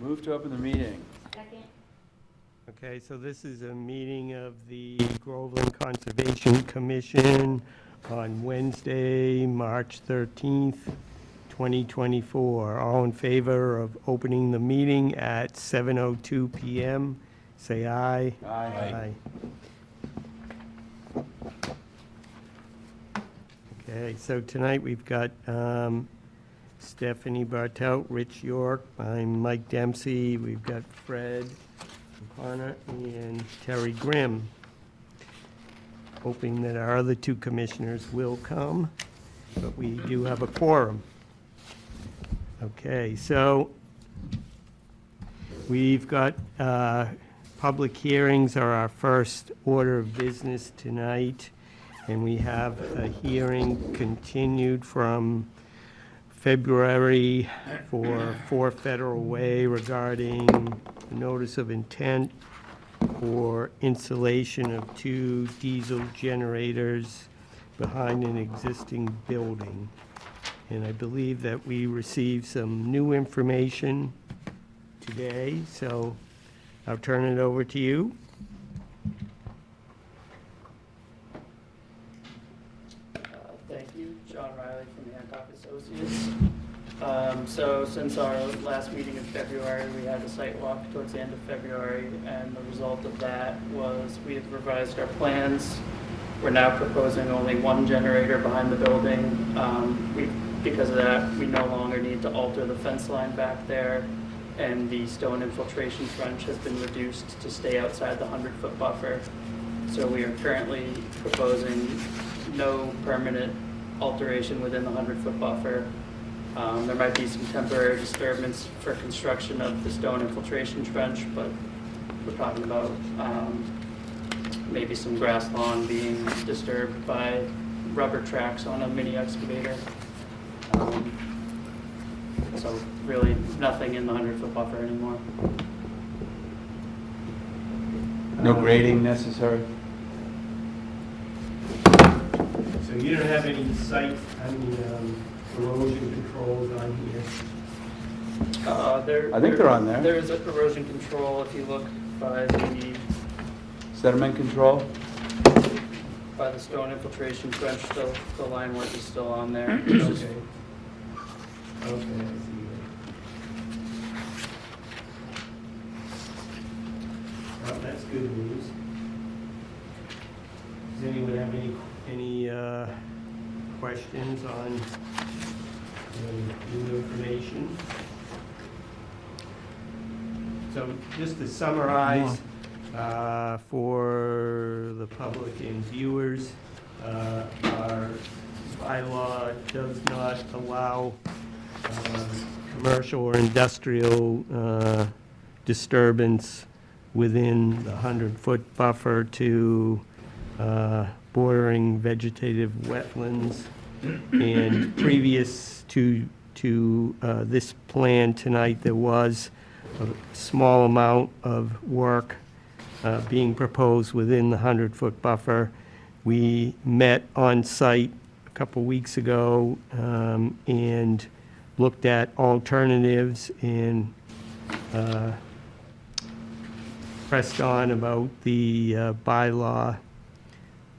Move to open the meeting. Second. Okay, so this is a meeting of the Groveland Conservation Commission on Wednesday, March 13th, 2024. All in favor of opening the meeting at 7:02 PM, say aye. Aye. Okay, so tonight we've got Stephanie Bartelt, Rich York, I'm Mike Dempsey, we've got Fred O'Connor and Terry Grimm. Hoping that our other two commissioners will come, but we do have a quorum. Okay, so we've got public hearings are our first order of business tonight, and we have a hearing continued from February for 4 Federal Way regarding the notice of intent for installation of 2 diesel generators behind an existing building. And I believe that we received some new information today, so I'll turn it over to you. Thank you, John Riley from Hancock Associates. So since our last meeting in February, we had a site walk towards the end of February, and the result of that was we have revised our plans. We're now proposing only 1 generator behind the building. Because of that, we no longer need to alter the fence line back there, and the stone infiltration trench has been reduced to stay outside the 100-foot buffer. So we are currently proposing no permanent alteration within the 100-foot buffer. There might be some temporary disturbance for construction of the stone infiltration trench, but we're talking about maybe some grass lawn being disturbed by rubber tracks on a mini excavator. So really nothing in the 100-foot buffer anymore. No grading necessary? So you don't have any site, erosion controls on here? I think they're on there. There is a erosion control if you look by Sediment control? the stone infiltration trench, the line work is still on there. It's Okay. just- Okay, I see that. Well, that's good news. Does anyone have any questions on new information? So just to summarize, for the public and viewers, our bylaw does not allow commercial or industrial disturbance within the 100-foot buffer to bordering vegetative wetlands. And previous to this plan tonight, there was a small amount of work being proposed within the 100-foot buffer. We met on site a couple weeks ago and looked at alternatives and pressed on about the bylaw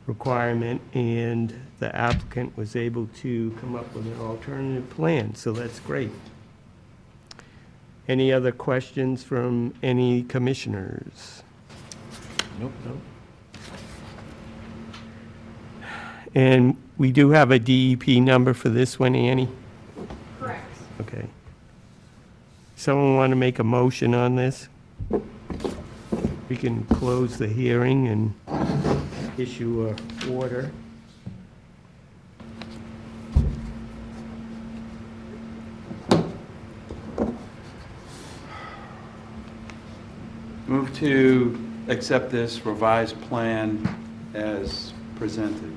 requirement, and the applicant was able to come up with an alternative plan, so that's great. Any other questions from any commissioners? Nope. And we do have a DEP number for this one, Annie? Correct. Okay. Someone want to make a motion on this? We can close the hearing and issue a order. Move to accept this revised plan as presented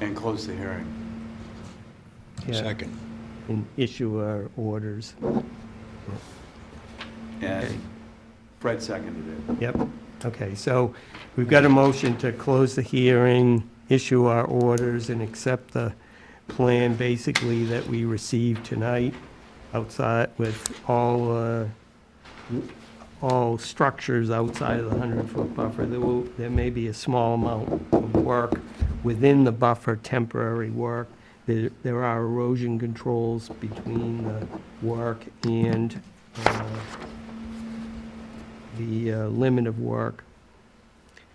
and close the hearing. Yeah, Second. and issue our orders. And Fred seconded it. Yep. Okay, so we've got a motion to close the hearing, issue our orders, and accept the plan basically that we received tonight. outside with all structures outside of the 100-foot buffer. There may be a small amount of work within the buffer, temporary work. There are erosion controls between the work and the limit of work.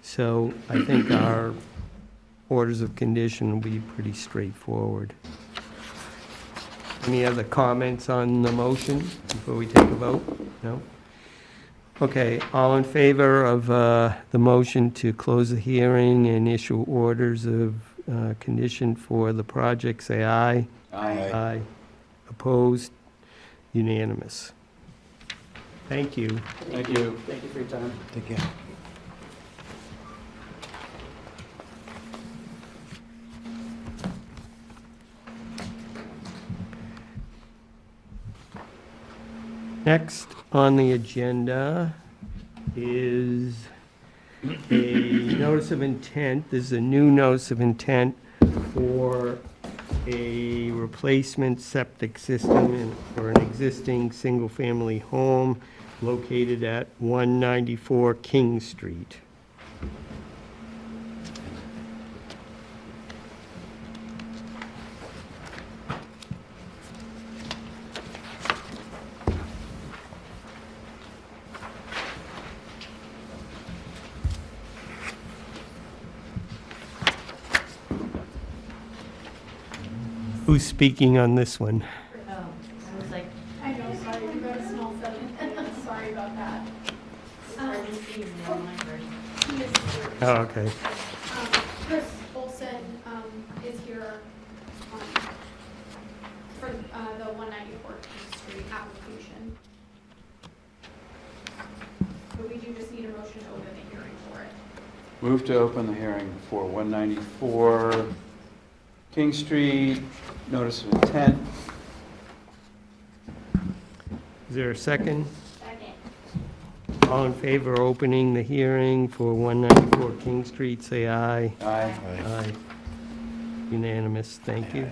So I think our orders of condition will be pretty straightforward. Any other comments on the motion before we take a vote? No? Okay, all in favor of the motion to close the hearing and issue orders of condition for the project, say aye. Aye. Aye. Opposed? Unanimous. Thank you. Thank you. Thank you for your time. Take care. Next on the agenda is a notice of intent. This is a new notice of intent for a replacement septic system for an existing single-family home located at 194 King Street. Who's speaking on this one? Oh, I was like, I know, sorry, we got a small setting. Sorry about that. I didn't see his name on my version. He is here. Oh, okay. Chris Olson is here for the 194 King Street application. But we do just need a motion to open the hearing for it. Move to open the hearing for 194 King Street, notice of intent. Is there a second? Second. All in favor of opening the hearing for 194 King Street, say aye. Aye. Aye. Unanimous, thank you.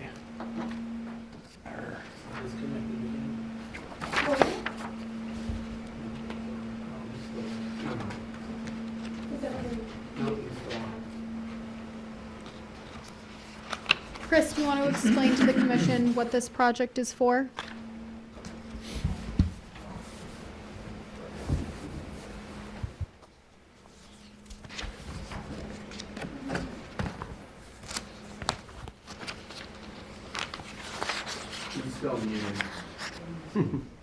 Chris, do you want to explain to the commission what this project is for?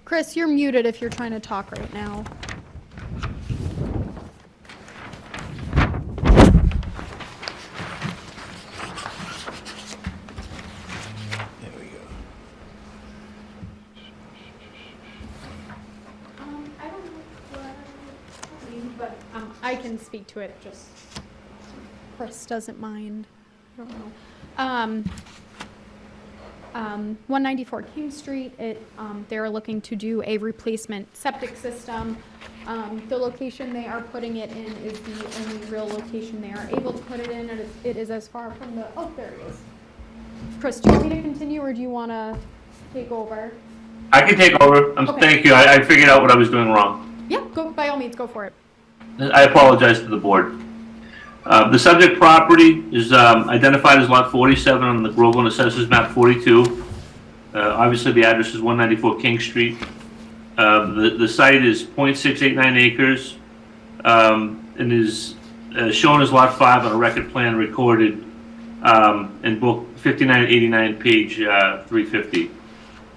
Chris, you're muted if you're trying to talk right now. There we go. I don't know what I mean, but I can speak to it, just Chris doesn't mind. I don't know. 194 King Street, they're looking to do a replacement septic system. The location they are putting it in is the only real location they are able to put it in, and it is as far from the, oh, there it is. Chris, do you want me to continue, or do you want to take over? I can take over. Okay. Thank you. I figured out what I was doing wrong. Yeah, go, by all means, go for it. I apologize to the board. The subject property is identified as lot 47 on the Groveland Assessors Map 42. Obviously, the address is 194 King Street. The site is .689 acres and is shown as lot 5 on a record plan recorded in book 5989, page 350.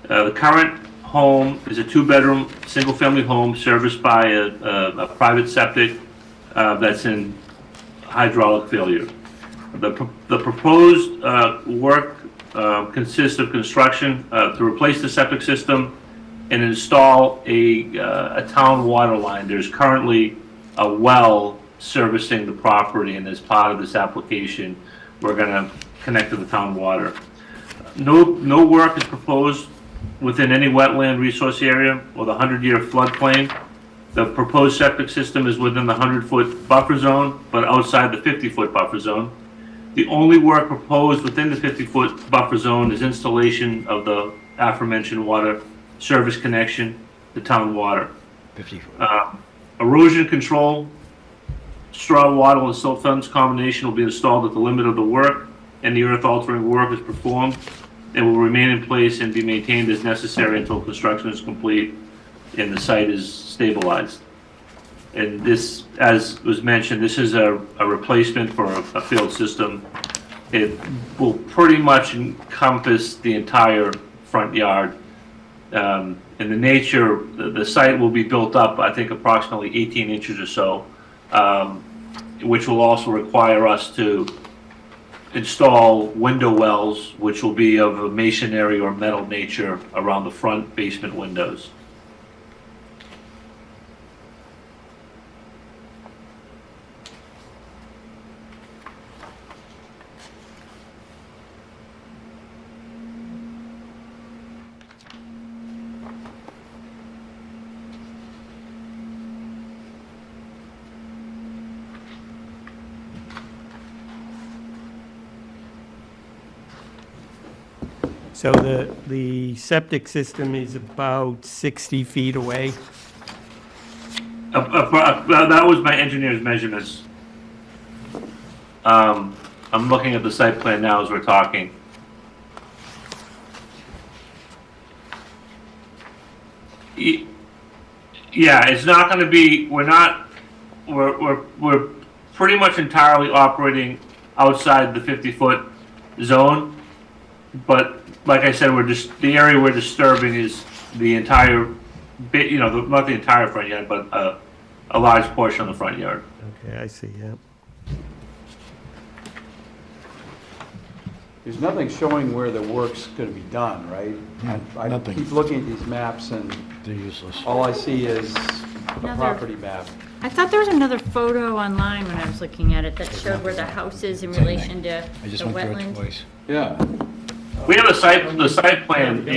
The current home is a two-bedroom, single-family home serviced by a private septic that's in hydraulic failure. The proposed work consists of construction to replace the septic system and install a town water line. There's currently a well servicing the property, and as part of this application, we're going to connect to the town water. No work is proposed within any wetland resource area or the 100-year floodplain. The proposed septic system is within the 100-foot buffer zone, but outside the 50-foot buffer zone. The only work proposed within the 50-foot buffer zone is installation of the aforementioned water service connection to town water. 50 foot. Erosion control, straw wattle and silt fence combination will be installed at the limit of the work, and the earth altering work is performed. It will remain in place and be maintained as necessary until construction is complete and the site is stabilized. And this, as was mentioned, this is a replacement for a failed system. It will pretty much encompass the entire front yard. And the nature, the site will be built up, I think, approximately 18 inches or so, which will also require us to install window wells, which will be of a masonry or metal nature around the front basement windows. So the septic system is about 60 feet away. That was my engineer's measurements. I'm looking at the site plan now as we're talking. Yeah, it's not gonna be, we're pretty much entirely operating outside the 50-foot zone. But like I said, the area we're disturbing is the entire bit, not the entire front yard, but a large portion of the front yard. Okay, I see, yeah. There's nothing showing where the work's gonna be done, right? I nothing. keep looking at these maps and They're useless. all I see is a Another- property map. I thought there was another photo online when I was looking at it that showed where the house is in Same thing. relation to I just the went through it wetland. twice. Yeah. We have the site plan. Yeah,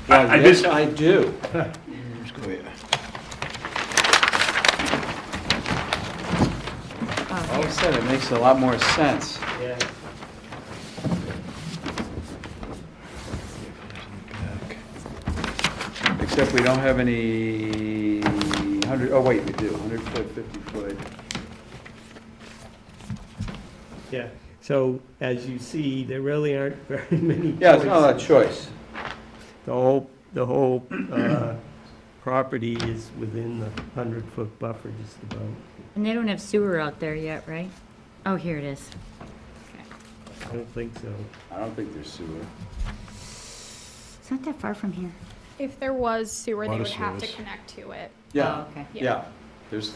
I yes, did- I do. Let's go here. Oh, All of here. a sudden, it makes a lot more sense. Yeah. Back. Except we don't have any 100, oh wait, we do, 100-foot, 50-foot. Yeah, so as you see, there really aren't very many Yeah, it's not a choices. choice. The whole property is within the 100-foot buffer just about. And they don't have sewer out there yet, right? Oh, here it is. I don't think so. I don't think there's sewer. It's not that far from here. If there was sewer, they Water would have to service. connect to it. Yeah, Oh, okay. yeah. There's,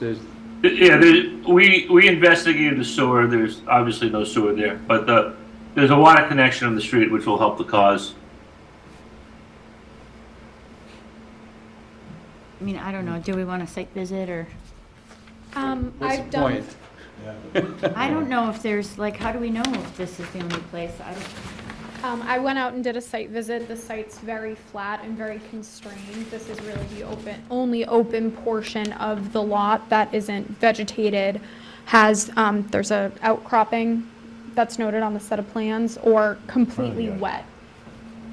Yeah, we investigated the sewer. There's obviously no sewer there, but there's a water connection on the street which will help the cause. I mean, I don't know, do we want a site visit or? what's I've the done, point? I don't know if there's, like, how do we know if this is the only place? I don't, I went out and did a site visit. The site's very flat and very constrained. This is really the only open portion of the lot that isn't vegetated. There's a outcropping that's noted on the set of plans, or completely yard. wet.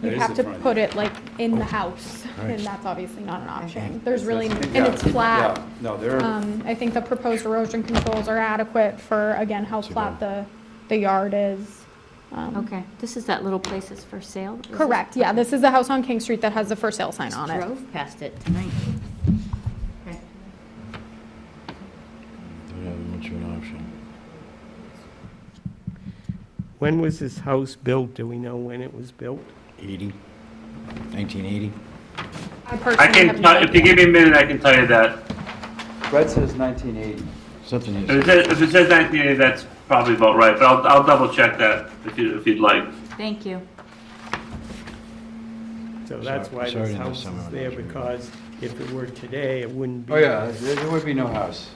That You is have the to front put yard. it like in the house, and Right. that's obviously not an option. Okay. There's really, That's- and yeah, it's flat. Yeah, no, they're, I think the proposed erosion controls are adequate for, again, how Too flat the yard is. okay, this is that little place that's for sale? is it? Correct, yeah, this is the house on King Street that has the for sale sign on it. Drove past it tonight. Okay. Don't have much of an option. When was this house built? Do we know when it was built? 80, 1980. I I personally can, have no if you idea. give me a minute, I can tell you that. Brett says 1980. Something If is. it says 1980, that's probably about right, but I'll double check that if you'd like. Thank you. So that's why Sorry this to miss house some is of there, those. because if it were today, it wouldn't be. Oh, yeah, there would be no house.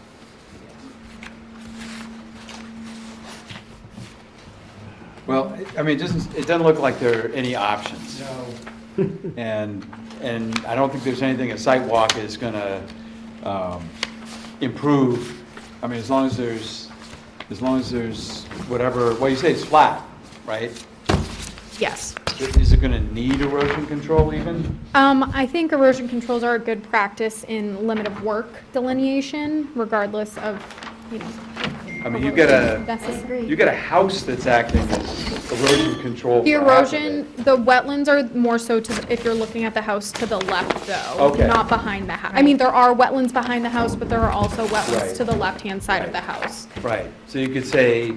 Well, I mean, it doesn't look like there are any options. No. And I don't think there's anything a site walk is gonna improve. I mean, as long as there's whatever, well, you say it's flat, right? Yes. Is it gonna need erosion control even? I think erosion controls are a good practice in limit of work delineation, regardless of, you know. I mean, you got a necessary. house that's acting as erosion control. The for half of erosion, it. the wetlands are more so if you're looking at the house to the left though, Okay. not behind the house. I mean, there are wetlands behind the house, but there are also wetlands Right. to the left-hand side of the house. Right, so you could say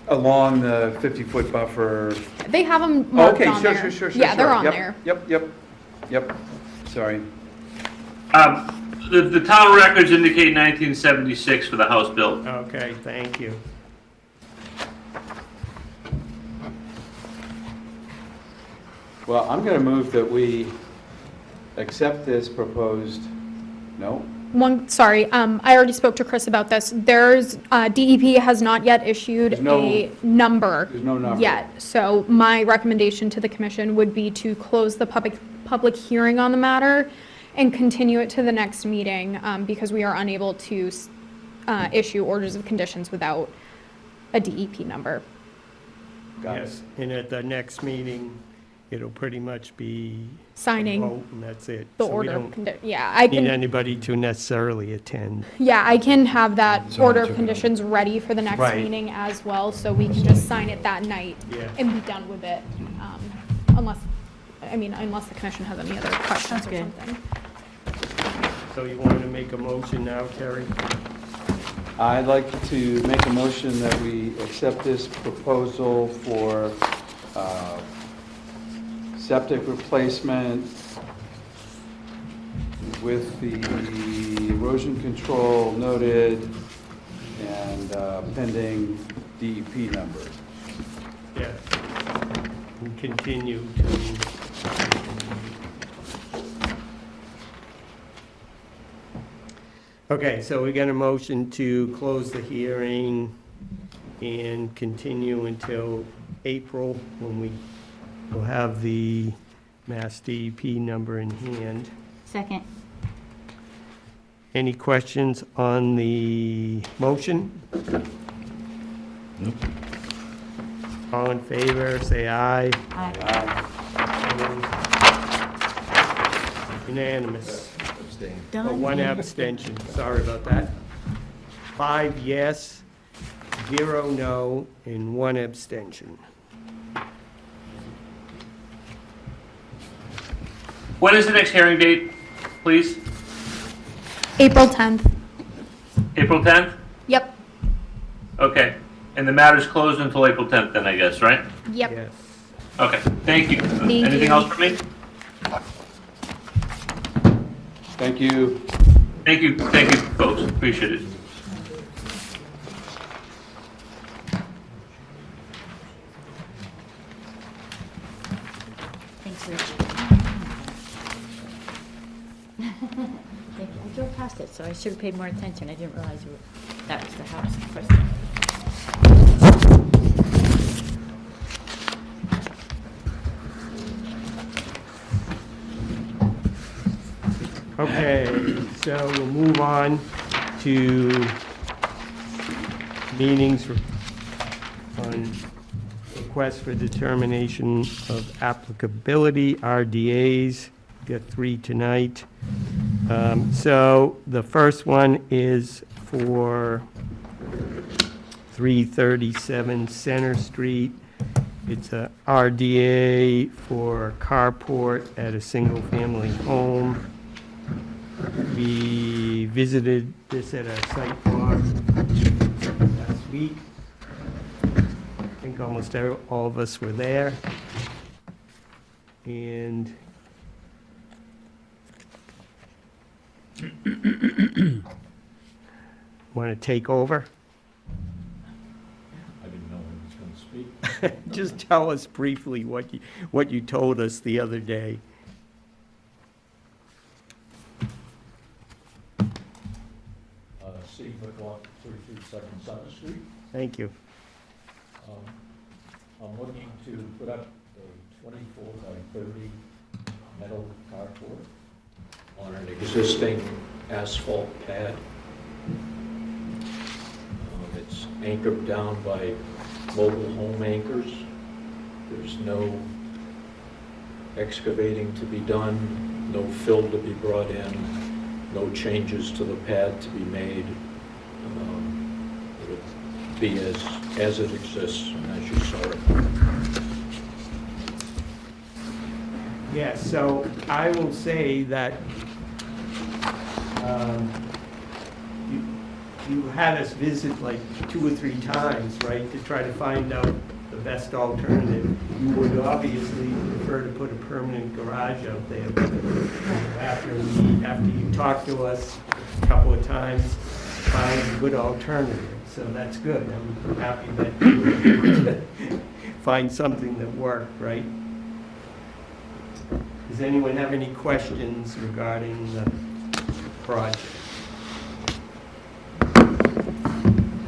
along the 50-foot buffer. They have them marked Okay, on sure, there. sure. Yeah, they're on Yep, there. Yep, sorry. The town records indicate 1976 for the house built. Okay, thank you. Well, I'm gonna move that we accept this proposed, no? Sorry, I already spoke to Chris about this. DEP has not yet issued There's no- a number. There's no number. Yet, so my recommendation to the commission would be to close the public hearing on the matter and continue it to the next meeting, because we are unable to issue orders of conditions without a DEP number. Got it. Yes, and at the next meeting, it'll pretty much be a Signing vote, and that's it. the So we order of don't condition. Yeah, I need can, anybody to necessarily attend. I can have that Someone order of took it conditions ready for the next Right. meeting as well, so we can just sign it that night Yeah. and be done with it. Unless the commission has any other questions Sounds or good. something. So you want to make a motion now, Terry? I'd like to make a motion that we accept this proposal for septic replacement with the erosion control noted and pending DEP number. Yes. And continue to, okay, so we got a motion to close the hearing and continue until April, when we will have the Mass DEP number in hand. Second. Any questions on the motion? Nope. All in favor, say aye. Aye. Unanimous. Done. One abstention, sorry about that. 5 yes, 0 no, and 1 abstention. When is the next hearing date, please? April 10th. April 10th? Yep, Okay. And the matter's closed until April 10th then, I guess, right? yep. Yes. Okay, thank you. Anything you. else for me? Thank you. Thank you, folks. Appreciate it. Thanks, Rich. Thank you. I drove past it, so I should have paid more attention. I didn't realize that was the house first. Okay, so we'll move on to meetings on request for determination of applicability, RDAs. Got 3 tonight. So the first one is for 337 Center Street. It's a RDA for carport at a single-family home. We visited this at a site walk last week. I think almost all of us were there. And want to take over? I didn't know he was going to speak. Just tell us briefly what you told us the other day. Steve McLaughlin, 33 Center Street. Thank you. I'm looking to put up a 24 by 30 metal carport on an existing asphalt pad. It's anchored down by mobile home anchors. There's no excavating to be done, no fill to be brought in, no changes to the pad to be made. It would be as it exists and as you saw it. Yeah, so I will say that you had us visit like 2 or 3 times, right, to try to find out the best alternative. You would obviously prefer to put a permanent garage out there, but after you talked to us a couple of times, found a good alternative, so that's good. I'm happy that you find something that worked, right? Does anyone have any questions regarding the project?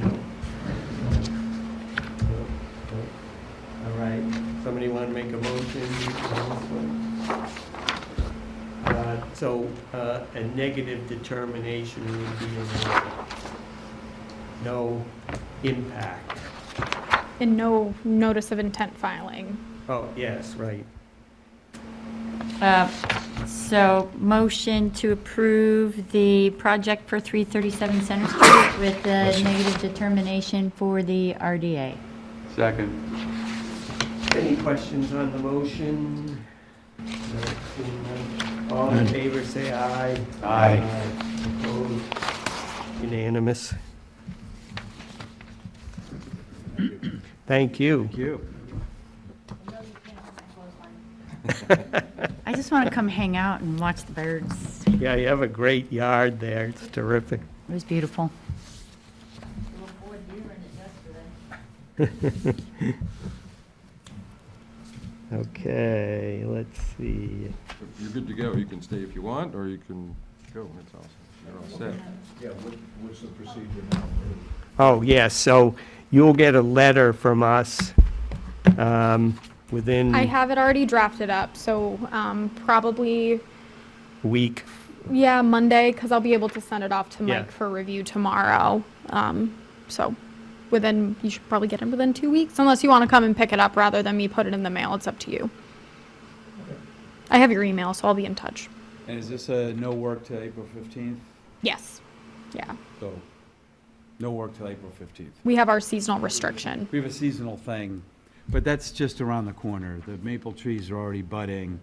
No? All right, somebody want to make a motion? So a negative determination would be no impact. And no notice of intent filing. Oh, yes, right. So motion to approve the project for 337 Center Street with the negative determination for the RDA. Second. Any questions on the motion? No, seeing none. All in favor, say aye. Aye. Opposed? Unanimous. Thank you. Thank you. I just want to come hang out and watch the birds. Yeah, you have a great yard there. It's terrific. It was beautiful. Okay, let's see. You're good to go. You can stay if you want, or you can go. It's all, you're all set. Yeah, what's the procedure now? Oh, yes, so you'll get a letter from us within I a have it already drafted up, so probably, week. yeah, Monday, because I'll be able to send it off to Yeah. Mike for review tomorrow. So you should probably get it within 2 weeks, unless you want to come and pick it up rather than me put it in the mail. It's up to you. I have your email, so I'll be in touch. And is this a no work till April 15th? Yes. Yeah. So, no work till April 15th. We have our seasonal restriction. We have a seasonal thing, but that's just around the corner. The maple trees are already budding.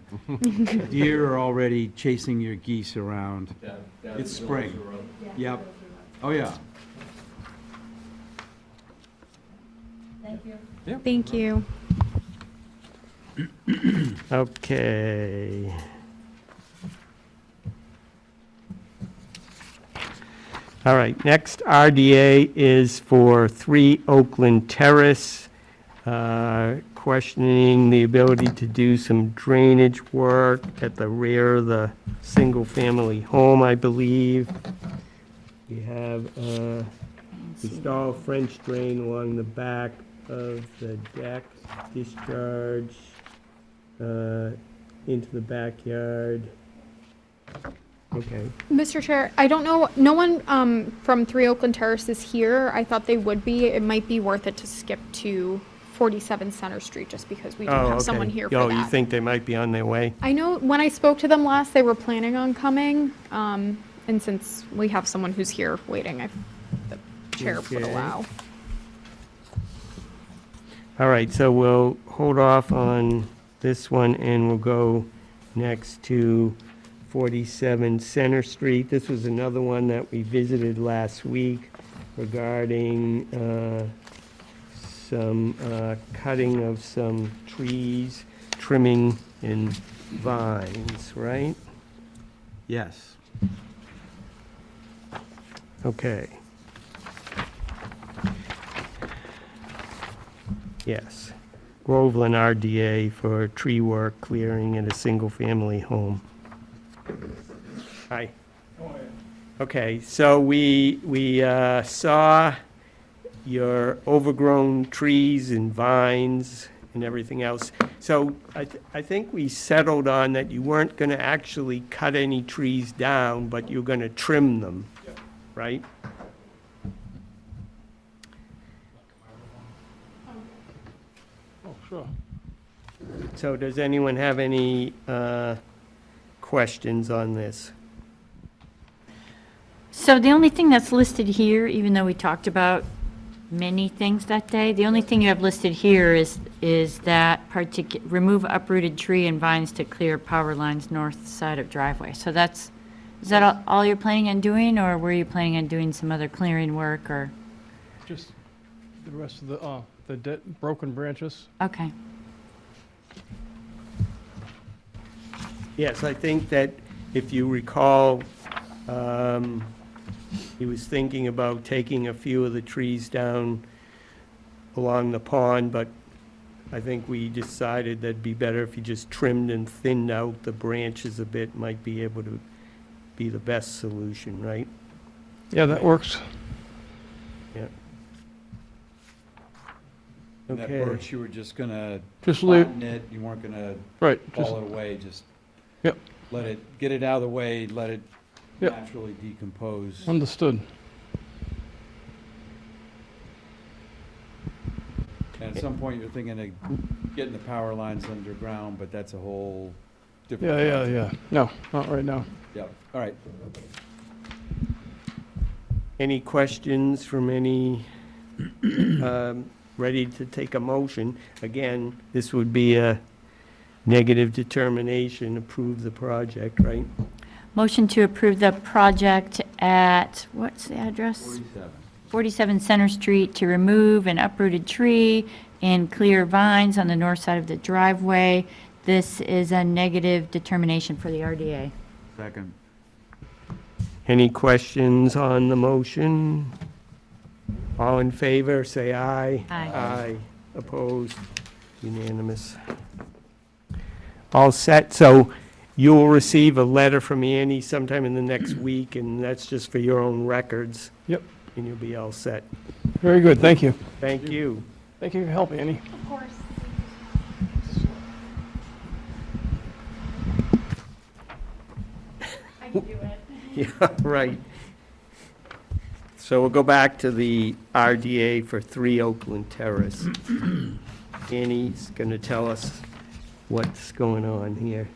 Deer are already chasing your geese around. It's spring. Yep. Oh, yeah. Thank you. Okay. All right, next RDA is for 3 Oakland Terrace, questioning the ability to do some drainage work at the rear of the single-family home, I believe. We have install French drain along the back of the deck, discharge into the backyard. Okay. Mr. Chair, I don't know, no one from 3 Oakland Terrace is here. I thought they would be. It might be worth it to skip to 47 Center Street, just because we do Oh, have someone okay. here for Oh, you that. think they might be on their way? I know when I spoke to them last, they were planning on coming, and since we have someone who's here waiting, the chair would Okay. allow. All right, so we'll hold off on this one, and we'll go next to 47 Center Street. This was another one that we visited last week regarding some cutting of some trees, trimming and vines, right? Yes. Okay. Yes. Groveland RDA for tree work clearing in a single-family home. Hi. Okay, so we saw your overgrown trees and vines and everything else. So I think we settled on that you weren't going to actually cut any trees down, but you're going to trim them, right? Oh, sure. So does anyone have any questions on this? So the only thing that's listed here, even though we talked about many things that day, the only thing you have listed here is that remove uprooted tree and vines to clear power lines north side of driveway. So is that all you're planning on doing, or were you planning on doing some other clearing work, or? Just the rest of the broken branches. Okay. Yes, I think that if you recall, he was thinking about taking a few of the trees down along the pond, but I think we decided that'd be better if you just trimmed and thinned out the branches a bit, might be able to be the best solution, right? Yeah, that works. Yeah. And that Okay. birch, you were just gonna Just leave, flatten it, you weren't gonna right, just, haul it away, just Yep. get it out of the way, let it Yep. naturally decompose. understood. And at some point, you're thinking of getting the power lines underground, but that's a whole different. Yeah, project. yeah. No, not right now. Yep, all right. Any questions from any, ready to take a motion? Again, this would be a negative determination, approve the project, right? Motion to approve the project at, what's the address? 47. 47 Center Street to remove an uprooted tree and clear vines on the north side of the driveway. This is a negative determination for the RDA. Second. Any questions on the motion? All in favor, say aye. Aye. Aye. Opposed? Unanimous. All set, so you'll receive a letter from Annie sometime in the next week, and that's just for your own records. Yep. And you'll be all set. Very good, thank you. Thank you. Thank you for your help, Annie. Of course. I can do it. Yeah, right. So we'll go back to the RDA for 3 Oakland Terrace. Annie's going to tell us what's going on here.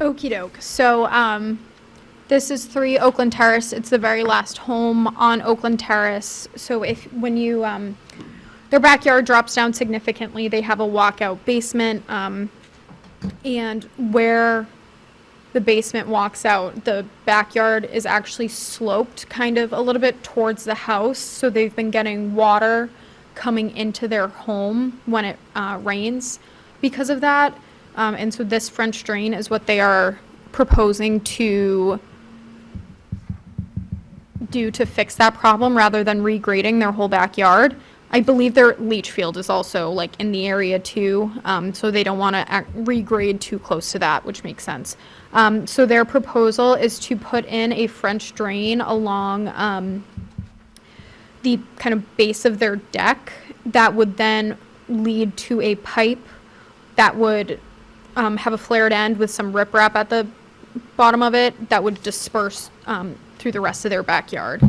Okey doke. So, this is 3 Oakland Terrace. It's the very last home on Oakland Terrace. So when you, their backyard drops down significantly. They have a walkout basement, and where the basement walks out, the backyard is actually sloped kind of a little bit towards the house. So they've been getting water coming into their home when it rains because of that. And so this French drain is what they are proposing to do to fix that problem rather than regrading their whole backyard. I believe their leach field is also like in the area too, so they don't want to regrade too close to that, which makes sense. So their proposal is to put in a French drain along the kind of base of their deck that would then lead to a pipe that would have a flared end with some riprap at the bottom of it that would disperse through the rest of their backyard.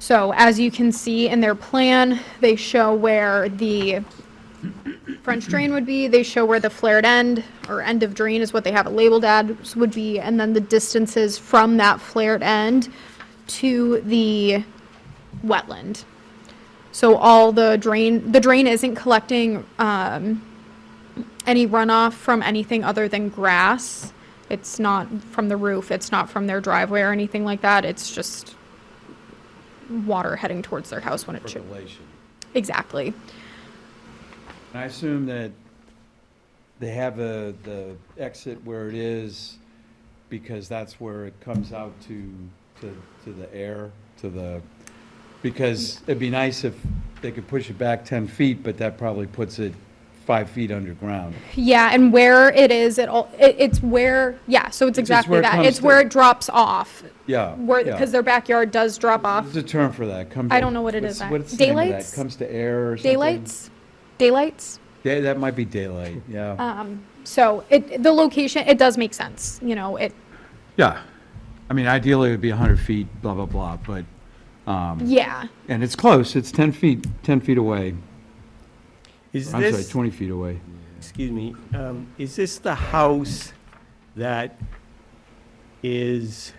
So as you can see in their plan, they show where the French drain would be, they show where the flared end or end of drain is what they have it labeled as would be, and then the distances from that flared end to the wetland. So all the drain isn't collecting any runoff from anything other than grass. It's not from the roof, it's not from their driveway or anything like that. It's just water heading towards their house when it should. Percolation. Exactly. And I assume that they have the exit where it is because that's where it comes out to the air, because it'd be nice if they could push it back 10 feet, but that probably puts it 5 feet underground. Yeah, and where it is, it's where, yeah, so it's It's just exactly where it that. comes It's to- where it drops off, Yeah. where, yeah. because their backyard does drop off. There's a term for that. Comes I don't know what it is. What's the name of that? Daylights? Comes to air or something? Daylights? Yeah, that might be daylight, yeah. So the location, it does make sense, you know, Yeah. I mean, ideally, it would be 100 feet, blah, blah, blah, but, Yeah, and it's close, it's 10 feet away. Is I'm sorry, this, 20 feet away. excuse me, is this the house that is,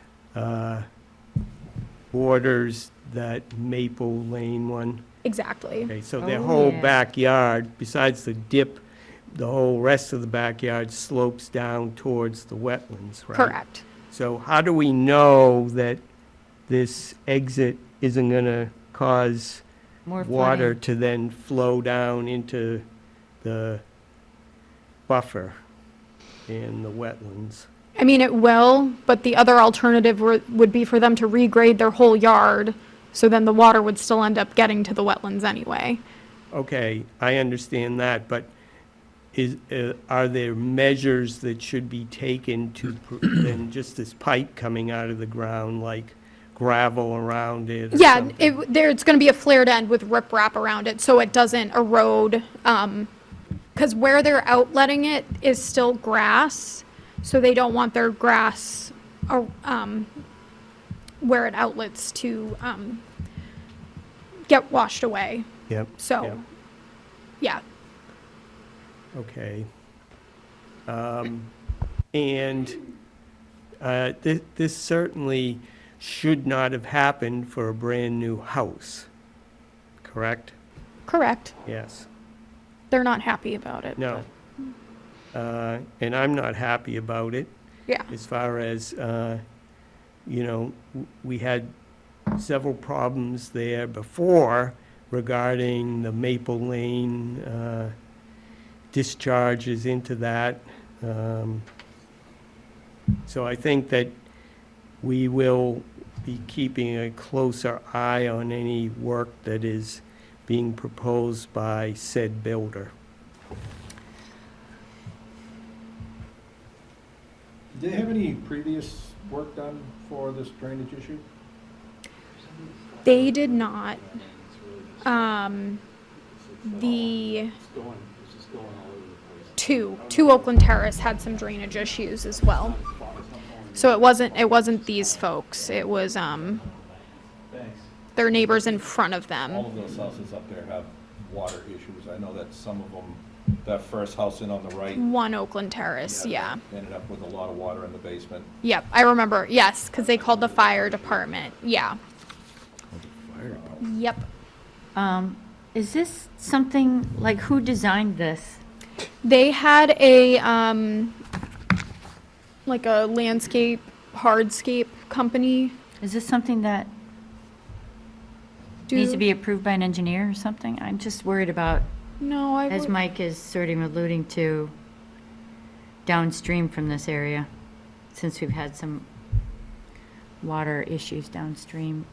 borders that Maple Lane one? exactly. Okay, so their Oh, whole yeah. backyard, besides the dip, the whole rest of the backyard slopes down towards the wetlands, right? Correct. So how do we know that this exit isn't gonna cause More water flooding. to then flow down into the buffer and the wetlands? I mean, it will, but the other alternative would be for them to regrade their whole yard, so then the water would still end up getting to the wetlands anyway. Okay, I understand that, but are there measures that should be taken to, than just this pipe coming out of the ground, like gravel around it or Yeah, something? there's gonna be a flared end with riprap around it, so it doesn't erode, because where they're outletting it is still grass, so they don't want their grass, where it outlets to, get washed away. Yep. So, Yep. yeah, Okay. And this certainly should not have happened for a brand-new house, correct? correct. Yes. They're not happy about it. No. And I'm not happy about it, Yeah, as far as, we had several problems there before regarding the Maple Lane discharges into that. So I think that we will be keeping a closer eye on any work that is being proposed by said builder. Did they have any previous work done for this drainage issue? they did not. The two Oakland Terrace had some drainage issues as well. So it wasn't these folks. It was, their neighbors in front of All them. of those houses up there have water issues. I know that some of them, that first house in on the right. One Oakland Terrace, yeah. Ended up with a lot of water in the basement. Yep, I remember, yes, because they called the fire department, yeah. Yep. Is this something, like, who designed this? They had a, like a landscape, hardscape company Is this something that needs to do, be approved by an engineer or something? I'm just worried about, no, I as would, Mike is sort of alluding to, downstream from this area, since we've had some water issues downstream.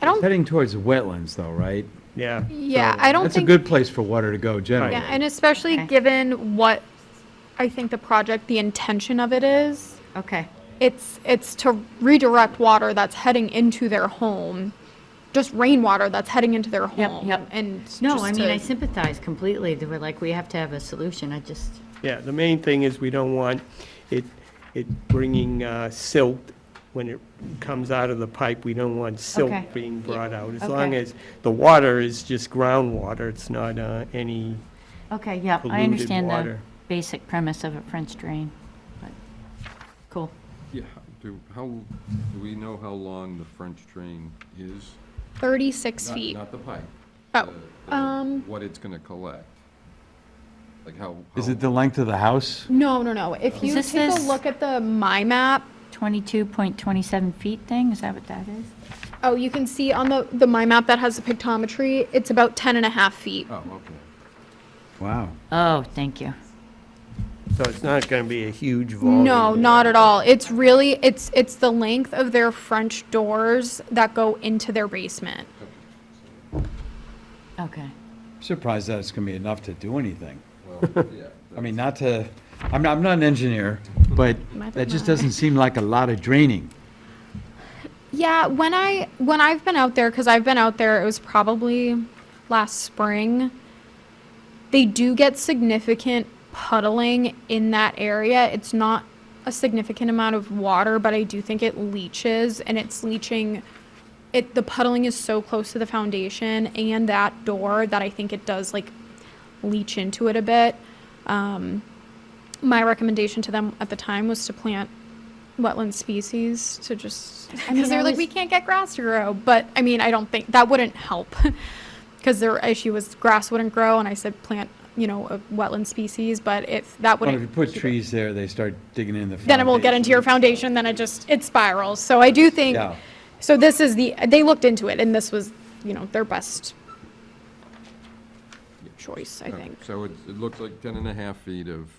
I don't, Heading towards the wetlands, though, right? Yeah. yeah, so- I don't That's a think, good place for water to go, generally. yeah, and especially Okay. given what I think the project, the intention of it is, Okay, it's to redirect water that's heading into their home, just rainwater that's heading into their Yep, home. yep. And no, just I mean, I to- sympathize completely, they were like, we have to have a solution, I just, Yeah, the main thing is we don't want it bringing silt when it comes out of the pipe. We don't want silt Okay. being brought out. As Okay. long as the water is just groundwater, it's not any okay, yeah, I polluted understand the water. basic premise of a French drain, but, cool. Yeah, do we know how long the French drain is? 36 Not- feet. Not the pipe. Oh, What it's gonna collect? Like how? Is it the length of the house? no. If Is you this take a this? look at the My Map, 22.27 feet thing, is that what that is? oh, you can see on the My Map that has the pictometry, it's about 10 and a half feet. Oh, okay. Wow. Oh, thank you. So it's not going to be a huge volume. No, not at all. It's really, it's the length of their French doors that go into their basement. Okay. Surprised that it's gonna be enough to do anything. Well, yeah. I mean, not to, I'm not an engineer, but Neither that just am I. doesn't seem like a lot of draining. Yeah, when I've been out there, because I've been out there, it was probably last spring. They do get significant puddling in that area. It's not a significant amount of water, but I do think it leaches, and it's leaching. The puddling is so close to the foundation and that door that I think it does like leach into it a bit. My recommendation to them at the time was to plant wetland species to just, because they were like, we can't get grass to grow. But I mean, I don't think that wouldn't help because their issue was grass wouldn't grow. And I said, plant, a wetland species. But if that Well, wouldn't, if you put trees there, they start digging in the foundation. then it will get into your foundation. Then it spirals. So I do think, Yeah. so this is they looked into it and this was, their best choice, I think. So it looks like 10 and a half feet of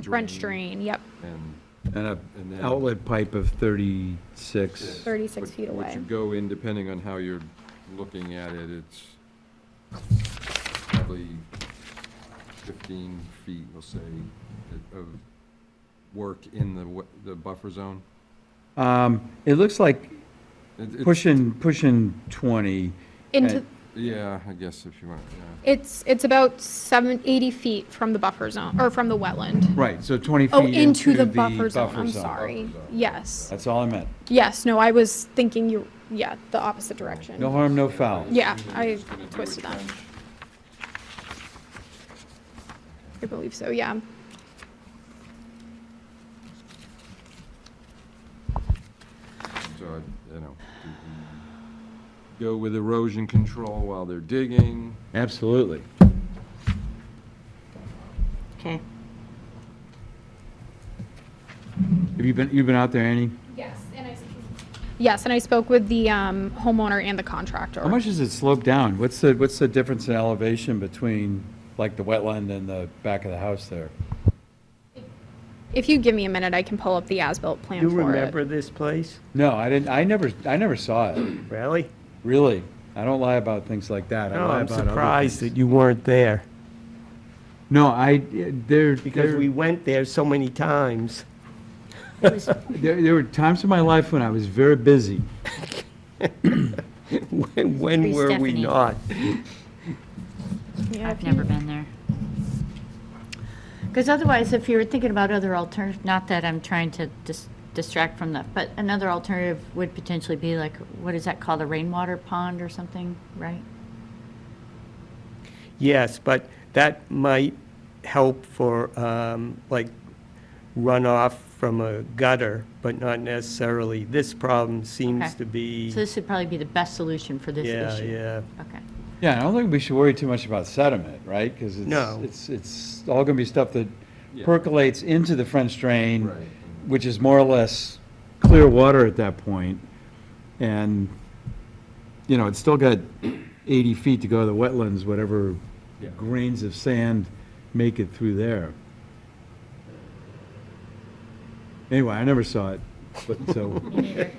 French drain, yep, And And a And then- outlet pipe of 36. 36 feet What away. you go in, depending on how you're looking at it, it's probably 15 feet, we'll say, of work in the buffer zone. It looks like It- pushing 20. Into, and- Yeah, I guess if you want, yeah. it's about 80 feet from the buffer zone, or from the wetland. Right, so 20 feet Oh, into the buffer buffer zone, I'm zone. sorry. Yes, That's all I meant. yes, no, I was thinking the opposite direction. No harm, no foul. Yeah, You're I just gonna do a twisted that. trench. I believe so, yeah. So, go with erosion control while they're digging. Absolutely. Okay. Have you've been out there, Annie? Yes, and I spoke with the homeowner and the contractor. How much does it slope down? What's the difference in elevation between, like, the wetland and the back of the house there? If you give me a minute, I can pull up the as-built plan You for it. remember this place? No, I didn't, I never saw it, Really? really. I don't lie about things like that. I No, lie I'm about other surprised things. that you weren't there, No, because we went there so many times. there were times in my life when I was very busy. When Free were we Stephanie. not? Yeah, I've if never you- been there. Because otherwise, if you were thinking about other alternatives, not that I'm trying to distract from that, but another alternative would potentially be like, what is that called, a rainwater pond or something, right? Yes, but that might help for, like, runoff from a gutter, but not necessarily. This problem seems Okay. to be, So this would probably be the best solution for this yeah, issue. yeah. Okay. Yeah, I don't think we should worry too much about sediment, right? Because No. it's all gonna be stuff that Yeah. percolates into the French drain, Right. which is more or less clear water at that point. And, it's still got 80 feet to go to the wetlands, whatever Yeah. grains of sand make it through there. Anyway, I never saw it, but so, Me neither.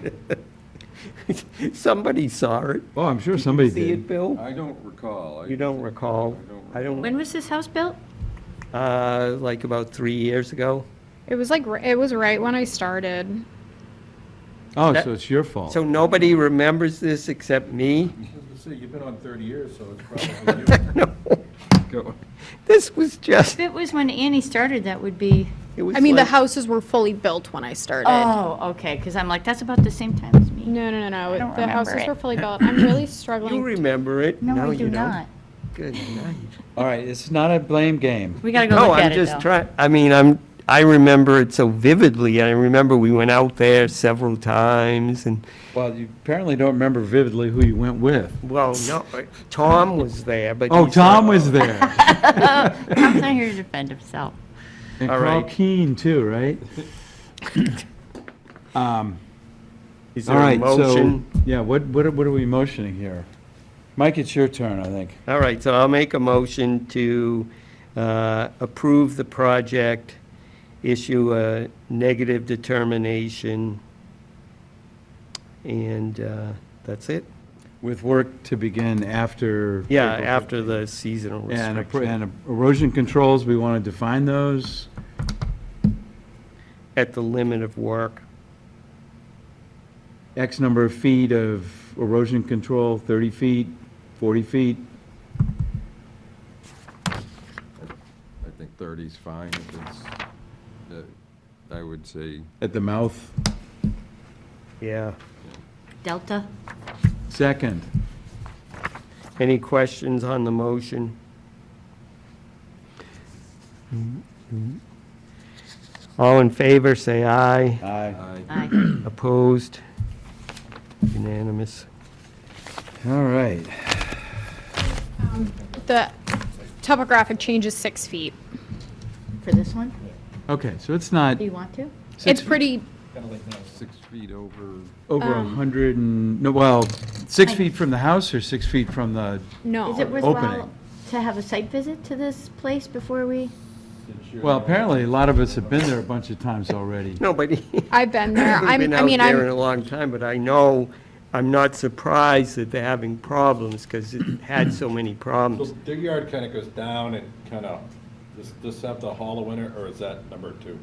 Somebody saw it. oh, I'm sure somebody See it, did. Bill? I don't recall. You don't recall? I don't, When was this house built? like about 3 years ago. It was it was right when I started. Oh, That- so it's your fault. So nobody remembers this except me? I was gonna say, you've been on 30 years, so it's probably you. Go. This was just, If it was when Annie started, that would be, it was I mean, the like- houses were fully built when I started. oh, okay, because I'm like, that's about the same time as me. No, I don't the remember houses it. were fully built. I'm really struggling. You remember it? No, I you do don't. not. Good night. All right, it's not a blame game. We gotta go No, look I'm at it, just though. trying, I remember it so vividly. I remember we went out there several times and, Well, you apparently don't remember vividly who you went with. well, no, Tom was there, but. Oh, he's Tom not- was there. Tom's not here to defend himself. And All Carl right. Keen, too, right? Is All there a right, so, motion? yeah, what are we motioning here? Mike, it's your turn, I think. All right, so I'll make a motion to approve the project, issue a negative determination, and that's it. With work to begin after. Yeah, April after the seasonal 15th. And restriction. erosion controls, we want to define those. At the limit of work. X number of feet of erosion control, 30 feet, 40 feet. I think 30's fine if it's, I would say, At the mouth? Yeah. Delta? Second. Any questions on the motion? All in favor, say aye. Aye. aye. Aye. Opposed? Unanimous. All right. The topographic change is 6 feet. For this one? Okay, so it's not Do you want to? It's pretty, 6 feet over, over Um, 100 and, no, well, 6 I- feet from the house or 6 feet from the, no. Is it worthwhile Opening. to have a site visit to this place before we? well, apparently a lot of us have been there a bunch of times already. Nobody, I've been there. haven't been I out mean, there in a I'm, long time, but I know, I'm not surprised that they're having problems, because it had so many So problems. their yard kind of goes down and kind of, does this have the hollow in it, or is that number 2?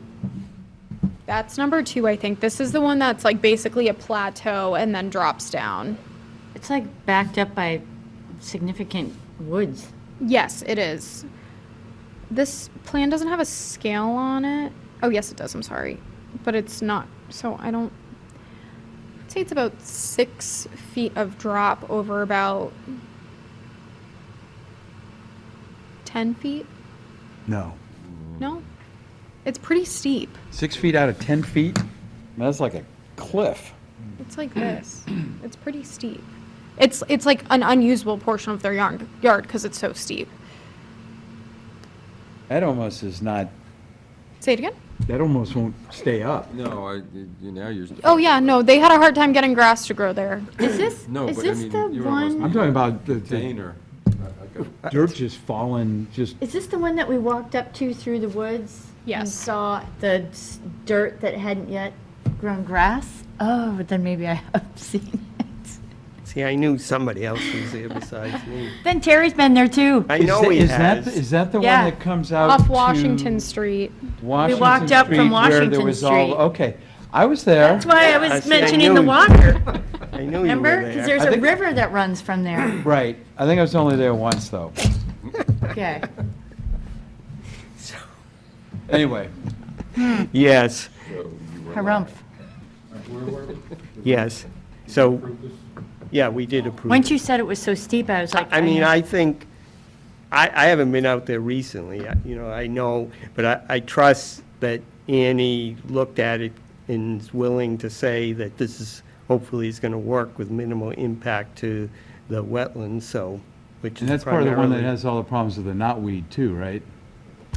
that's number 2, I think. This is the one that's like basically a plateau and then drops down. It's like backed up by significant woods. Yes, it is. This plan doesn't have a scale on it. Oh, yes, it does. I'm sorry. But it's not. So I don't. I'd say it's about 6 feet of drop over about 10 feet. No. No? It's pretty steep. 6 feet out of 10 feet? That's like a cliff. It's like this. It's pretty steep. It's like an unusable portion of their yard because it's so steep. That almost is not, Say it again? that almost won't stay up. no, now you're. Oh, yeah, no, they had a hard time getting grass to grow there. Is this, No, is but I this mean, the you're almost- I'm one, talking about the Container. dirt just falling, just, is this the one that we walked up to through the woods? And Yes. saw the dirt that hadn't yet grown grass? Oh, but then maybe I have seen it. See, I knew somebody else was there besides me. Then Terry's been there too. I know he is that, has. is that the one Yeah. that comes out Off to Washington Street. Washington walked up from Street where there Washington was all- Street. Okay, I was there. That's why I I was see, I mentioning the knew- water. I knew you were Remember? Because there. there's I a think- river that runs from there. Right, I think I was only there once, though. Okay. Anyway, Yes, Harumph. yes. So, yeah, we did approve. Once you said it was so steep, I was like. I mean, know. I think, I haven't been out there recently, I know, but I trust that Annie looked at it and is willing to say that this is, hopefully is going to work with minimal impact to the wetlands, so, which is and that's part of the one that primarily- has all the problems with the knotweed too, right?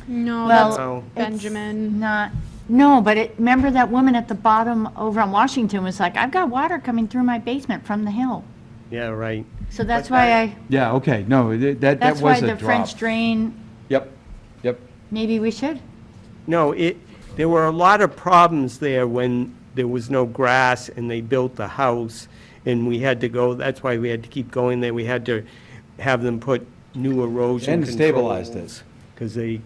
No, Well, that's Oh. Benjamin. Not, no, but remember that woman at the bottom over on Washington was like, I've got water coming through my basement from the hill. Yeah, right. So that's But why Yeah, okay, no, that that's why was a the French drop. drain, Yep, yep. maybe we should. No, there were a lot of problems there when there was no grass and they built the house, and we had to go, that's why we had to keep going there. We had to have them put new erosion And controls. stabilized it. Because the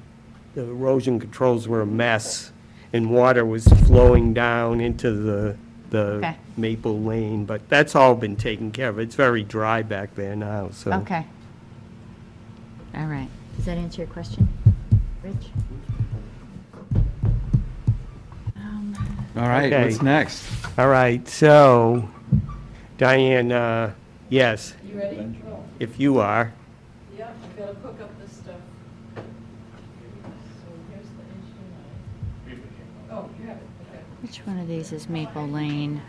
erosion controls were a mess, and water was flowing down into the Okay. Maple Lane, but that's all been taken care of. It's very dry back there now, so. Okay. All right. Does that answer your question, Rich? All right, Okay. what's next? All right, so, Diane, yes. You ready? If you are. Yeah, I've got to hook up this stuff. So here's the HDMI. Oh, you have it, okay. Which one of these is Maple Lane?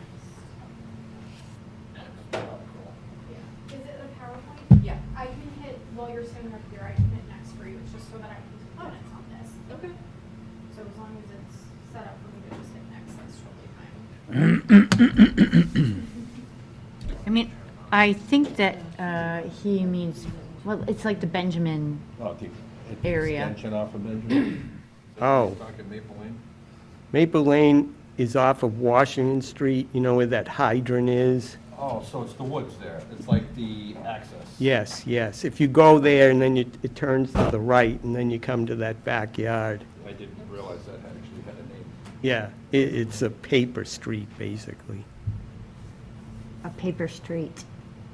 Is it a PowerPoint? Yeah. I can hit, while you're standing up here, I can hit next for you, it's just so that I can take minutes on this. Okay. So as long as it's set up for me to just hit next, that's totally fine. I mean, I think that he means, well, it's like the Benjamin, Oh, the Area. extension off of Benjamin? Oh. Talking Maple Lane? Maple Lane is off of Washington Street, you know where that hydrant is? Oh, so it's the woods there. It's like the access. Yes, yes. If you go there and then it turns to the right and then you come to that backyard. I didn't realize that actually had a name. Yeah, it's a paper street, basically. a paper street.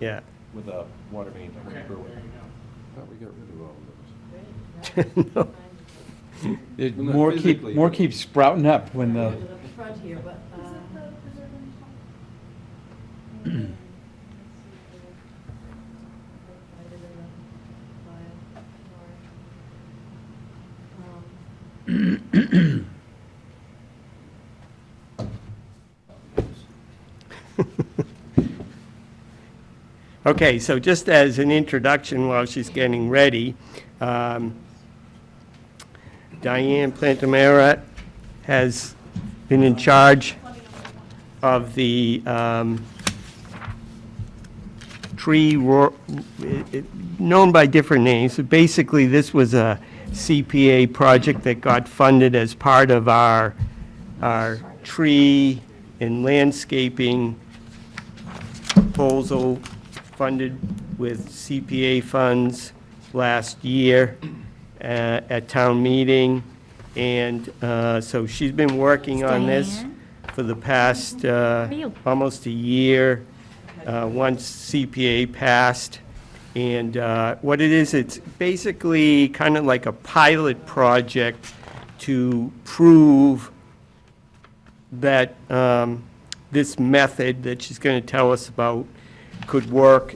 Yeah. With a water main going through it. Thought we got rid of all those. No. More keeps sprouting up when the, Up front here, but, Okay, so just as an introduction while she's getting ready, Diane Plantamara has been in charge of the known by different names. Basically, this was a CPA project that got funded as part of our tree and landscaping proposal, funded with CPA funds last year at town meeting. And so she's been working on this Diane? for the past you? almost a year, once CPA passed. And what it is, it's basically kind of like a pilot project to prove that this method that she's going to tell us about could work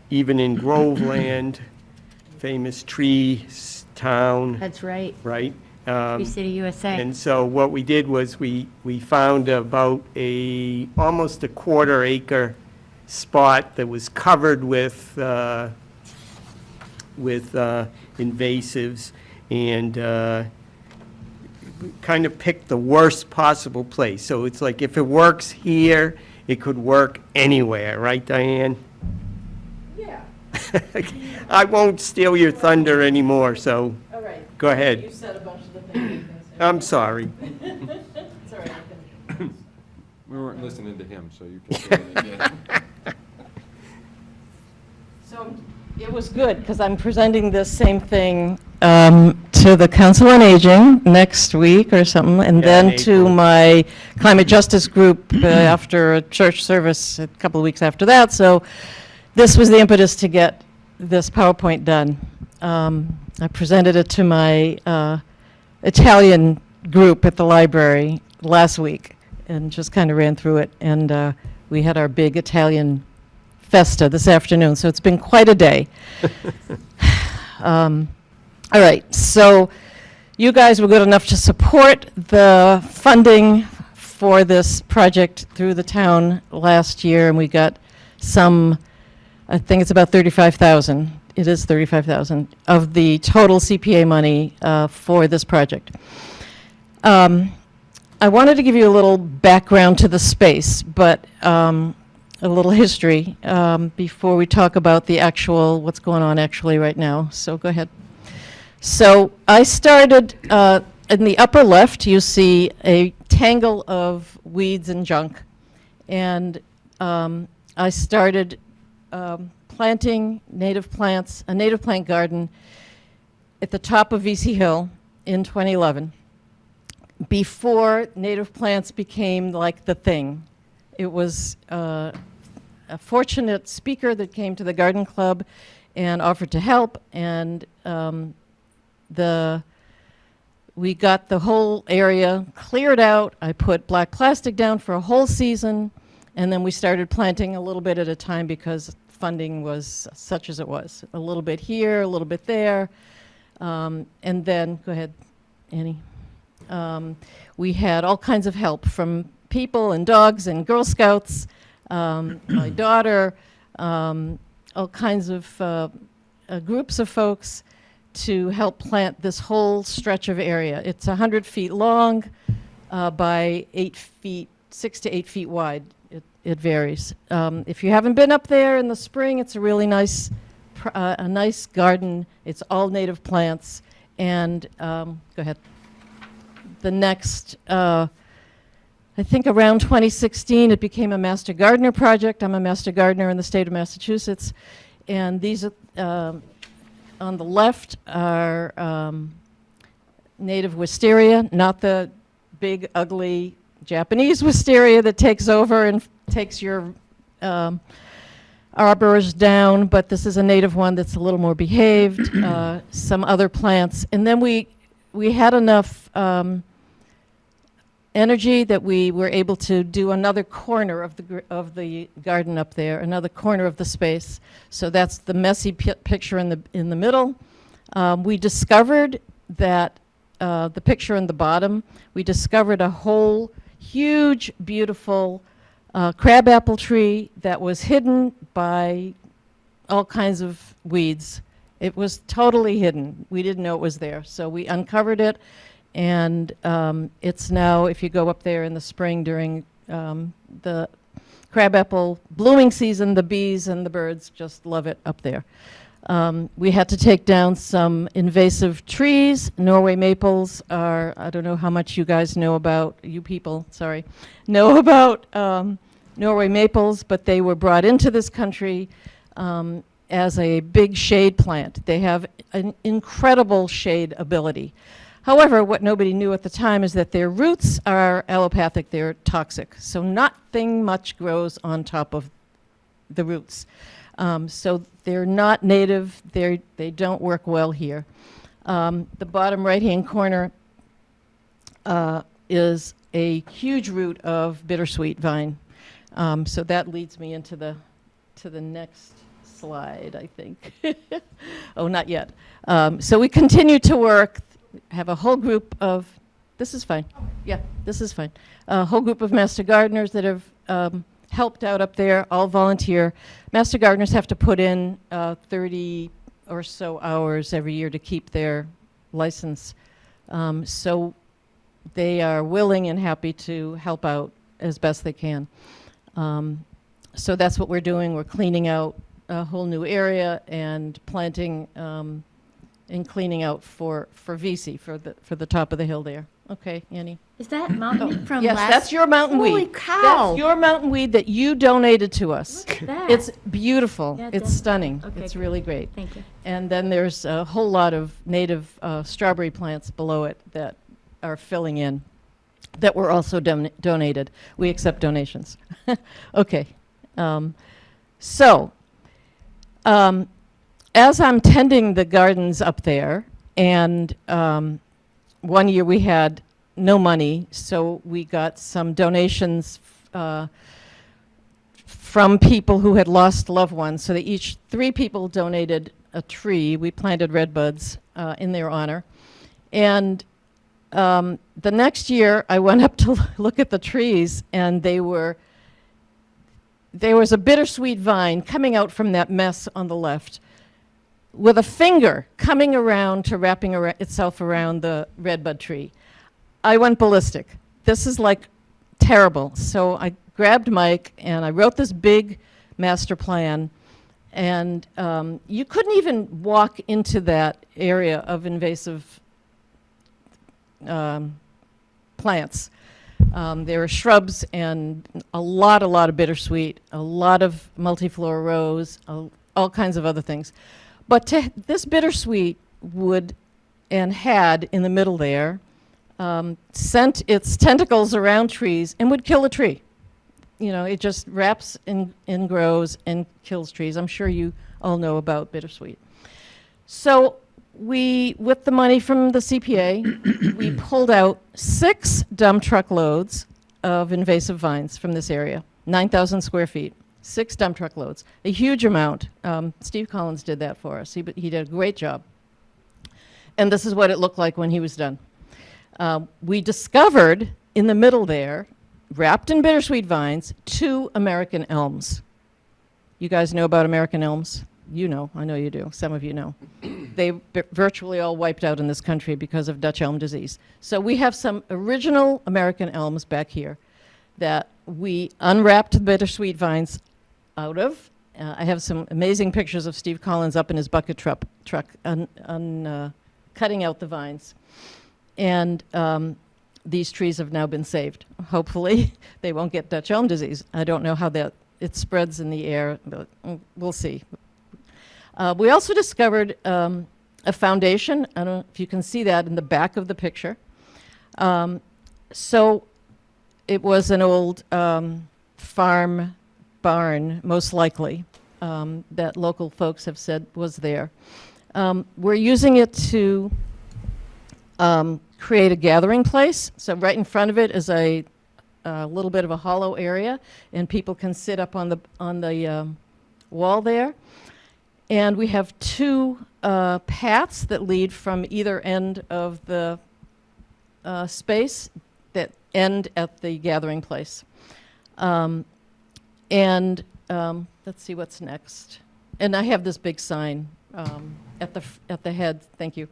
even in Groveland, famous tree town, That's right, right? Tree City, USA. And so what we did was we found about almost a quarter acre spot that was covered with invasives, and kind of picked the worst possible place. So it's like, if it works here, it could work anywhere, right, Diane? yeah, I won't steal your thunder anymore, so all right. go ahead. You said a bunch of the things you were gonna say. I'm sorry. It's all right, I can. We weren't listening to him, so you can say it again. So it was good, because I'm presenting this same thing to the Council on Aging next week or something, and Yeah, in then to April. my climate justice group after a church service a couple of weeks after that. So this was the impetus to get this PowerPoint done. I presented it to my Italian group at the library last week and just kind of ran through it. And we had our big Italian festa this afternoon, so it's been quite a day. All right, so you guys were good enough to support the funding for this project through the town last year, and we got some, I think it's about 35,000. It is 35,000 of the total CPA money for this project. I wanted to give you a little background to the space, but a little history before we talk about the actual, what's going on actually right now. So go ahead. So I started, in the upper left, you see a tangle of weeds and junk. And I started planting native plants, a native plant garden at the top of VC Hill in 2011, before native plants became like the thing. It was a fortunate speaker that came to the garden club and offered to help, and we got the whole area cleared out. I put black plastic down for a whole season, and then we started planting a little bit at a time because funding was such as it was. A little bit here, a little bit there. And then, go ahead, Annie. We had all kinds of help from people and dogs and Girl Scouts, my daughter, all kinds of groups of folks to help plant this whole stretch of area. It's 100 feet long by 8 feet, 6 to 8 feet wide. It varies. If you haven't been up there in the spring, it's a really nice, a nice garden. It's all native plants. And go ahead. The next, I think around 2016, it became a Master Gardener project. I'm a Master Gardener in the state of Massachusetts. And these on the left are native wisteria, not the big, ugly Japanese wisteria that takes over and takes your arbors down, but this is a native one that's a little more behaved, some other plants. And then we we had enough energy that we were able to do another corner of the garden up there, another corner of the space. So that's the messy picture in the middle. We discovered that the picture in the bottom, we discovered a whole huge, beautiful crabapple tree that was hidden by all kinds of weeds. It was totally hidden. We didn't know it was there. So we uncovered it, and it's now, if you go up there in the spring during the crabapple blooming season, the bees and the birds just love it up there. We had to take down some invasive trees. Norway maples are, I don't know how much you guys know about, you people, sorry, know about Norway maples, but they were brought into this country as a big shade plant. They have an incredible shade ability. However, what nobody knew at the time is that their roots are allopathic, they're toxic. So nothing much grows on top of the roots. So they're not native, they don't work well here. The bottom right-hand corner is a huge root of bittersweet vine. So that leads me into the next slide, I think. Oh, not yet. So we continue to work, have a whole group of, this is fine. Yeah, this is fine. A whole group of master gardeners that have helped out up there, all volunteer. Master gardeners have to put in 30 or so hours every year to keep their license. So they are willing and happy to help out as best they can. So that's what we're doing. We're cleaning out a whole new area and planting and cleaning out for VC, for the top of the hill there. Okay, Annie? Is that mountain from Yes, last? that's your mountain weed. Holy cow! That's your mountain weed that you donated to us. Look at that. It's beautiful. Yeah, It's that's- stunning. okay, It's good. really great. Thank you. And then there's a whole lot of native strawberry plants below it that are filling in that were also donated. We accept donations. Okay. As I'm tending the gardens up there, and one year we had no money, so we got some donations from people who had lost loved ones. So they three people donated a tree. We planted redbuds in their honor. And the next year, I went up to look at the trees, and there was a bittersweet vine coming out from that mess on the left, with a finger coming around to wrapping itself around the redbud tree. I went ballistic. This is like terrible. So I grabbed Mike and I wrote this big master plan, and you couldn't even walk into that area of invasive plants. There are shrubs and a lot of bittersweet, a lot of multiflora rose, all kinds of other things. But this bittersweet would, and had in the middle there, sent its tentacles around trees and would kill a tree. You know, it just wraps and grows and kills trees. I'm sure you all know about bittersweet. So we, with the money from the CPA, we pulled out 6 dump truck loads of invasive vines from this area, 9,000 square feet. 6 dump truck loads, a huge amount. Steve Collins did that for us. He did a great job. And this is what it looked like when he was done. We discovered in the middle there, wrapped in bittersweet vines, 2 American elms. You guys know about American elms? You know, I know you do. Some of you know. They virtually all wiped out in this country because of Dutch elm disease. So we have some original American elms back here that we unwrapped the bittersweet vines out of. I have some amazing pictures of Steve Collins up in his bucket truck cutting out the vines. And these trees have now been saved. Hopefully, they won't get Dutch elm disease. I don't know how it spreads in the air, but we'll see. We also discovered a foundation. I don't know if you can see that in the back of the picture. So it was an old farm barn, most likely, that local folks have said was there. We're using it to create a gathering place. So right in front of it is a little bit of a hollow area, and people can sit up on the wall there. And we have two paths that lead from either end of the space that end at the gathering place. Let's see what's next. And I have this big sign at the head. Thank you.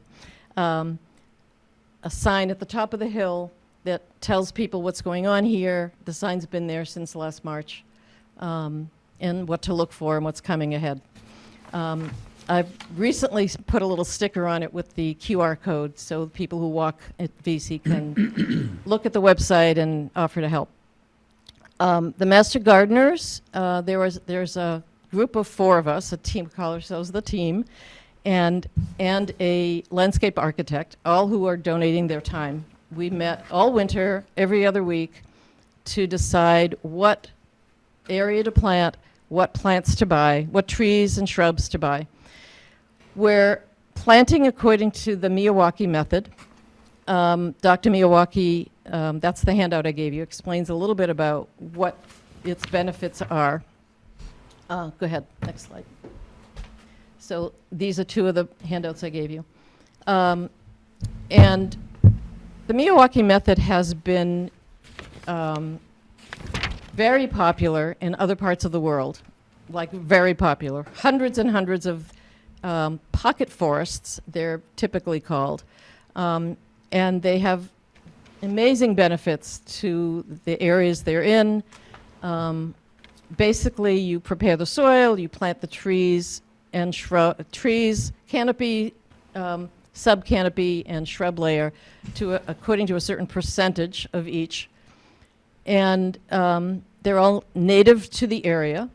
A sign at the top of the hill that tells people what's going on here. The sign's been there since last March, and what to look for and what's coming ahead. I've recently put a little sticker on it with the QR code, so people who walk at VC can look at the website and offer to help. The Master Gardeners, there's a group of 4 of us, a team, call ourselves the team, and a landscape architect, all who are donating their time. We met all winter, every other week, to decide what area to plant, what plants to buy, what trees and shrubs to buy. We're planting according to the Miyawaki method. Dr. Miyawaki, that's the handout I gave you, explains a little bit about what its benefits are. Go ahead, next slide. So these are 2 of the handouts I gave you. And the Miyawaki method has been very popular in other parts of the world, like very popular. Hundreds and hundreds of pocket forests, they're typically called, and they have amazing benefits to the areas they're in. Basically, you prepare the soil, you plant the trees and trees, canopy, sub-canopy, and shrub layer according to a certain percentage of each. And they're all native to the area.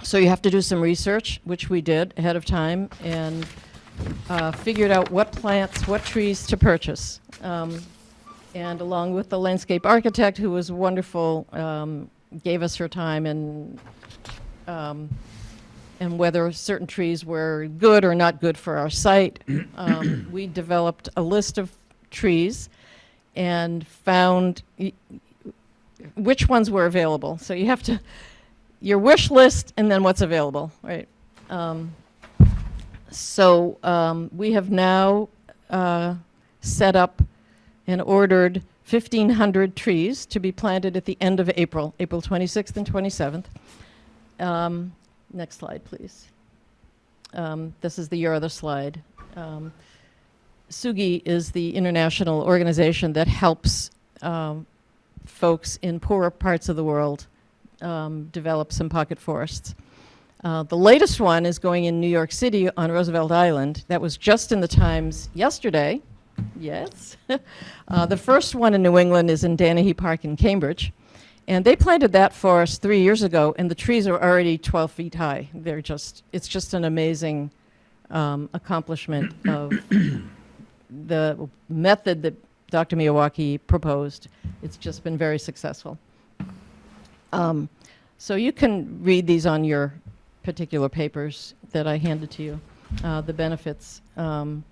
So you have to do some research, which we did ahead of time, and figured out what plants, what trees to purchase. And along with the landscape architect, who was wonderful, gave us her time and whether certain trees were good or not good for our site. We developed a list of trees and found which ones were available. So you have to, your wish list and then what's available, right? We have now set up and ordered 1,500 trees to be planted at the end of April 26th and 27th. Next slide, please. This is your other slide. SUGI is the international organization that helps folks in poorer parts of the world develop some pocket forests. The latest one is going in New York City on Roosevelt Island. That was just in the Times yesterday. Yes. The first one in New England is in Danahy Park in Cambridge. And they planted that forest 3 years ago, and the trees are already 12 feet high. It's just an amazing accomplishment of the method that Dr. Miyawaki proposed. It's just been very successful. So you can read these on your particular papers that I handed to you, the benefits. So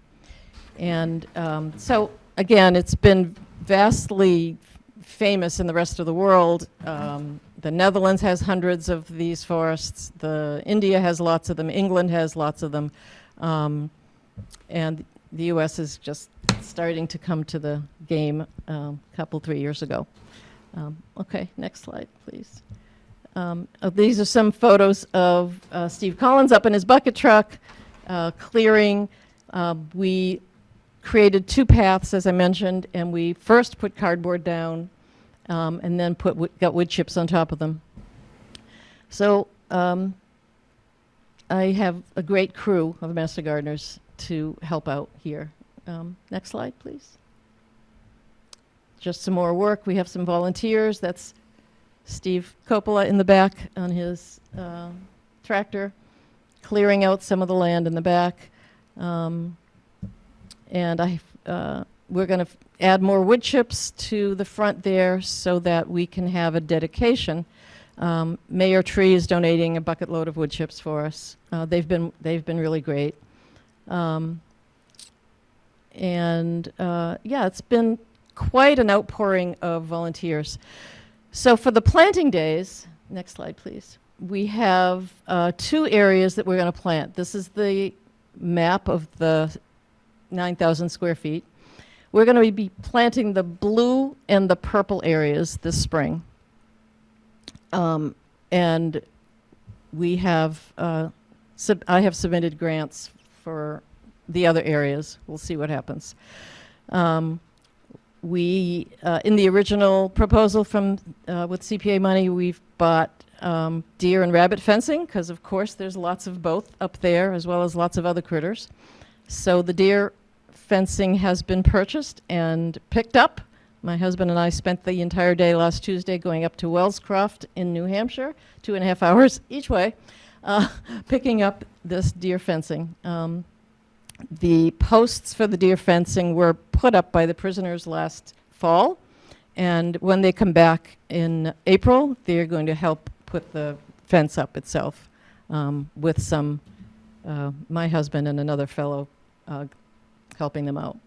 again, it's been vastly famous in the rest of the world. The Netherlands has hundreds of these forests. India has lots of them. England has lots of them. And the U.S. is just starting to come to the game a couple, 3 years ago. Okay, next slide, please. These are some photos of Steve Collins up in his bucket truck, clearing. We created 2 paths, as I mentioned, and we first put cardboard down and then got wood chips on top of them. So I have a great crew of Master Gardeners to help out here. Next slide, please. Just some more work. We have some volunteers. That's Steve Coppola in the back on his tractor, clearing out some of the land in the back. And we're going to add more wood chips to the front there so that we can have a dedication. Mayor Tree is donating a bucket load of wood chips for us. They've been really great. And yeah, it's been quite an outpouring of volunteers. So for the planting days, next slide, please. We have 2 areas that we're going to plant. This is the map of the 9,000 square feet. We're going to be planting the blue and the purple areas this spring. And we have, I have submitted grants for the other areas. We'll see what happens. We, in the original proposal from, with CPA money, we've bought deer and rabbit fencing, because of course there's lots of both up there, as well as lots of other critters. So the deer fencing has been purchased and picked up. My husband and I spent the entire day last Tuesday going up to Wellscroft in New Hampshire, 2.5 hours each way, picking up this deer fencing. The posts for the deer fencing were put up by the prisoners last fall, and when they come back in April, they're going to help put the fence up itself with some, my husband and another fellow helping them out.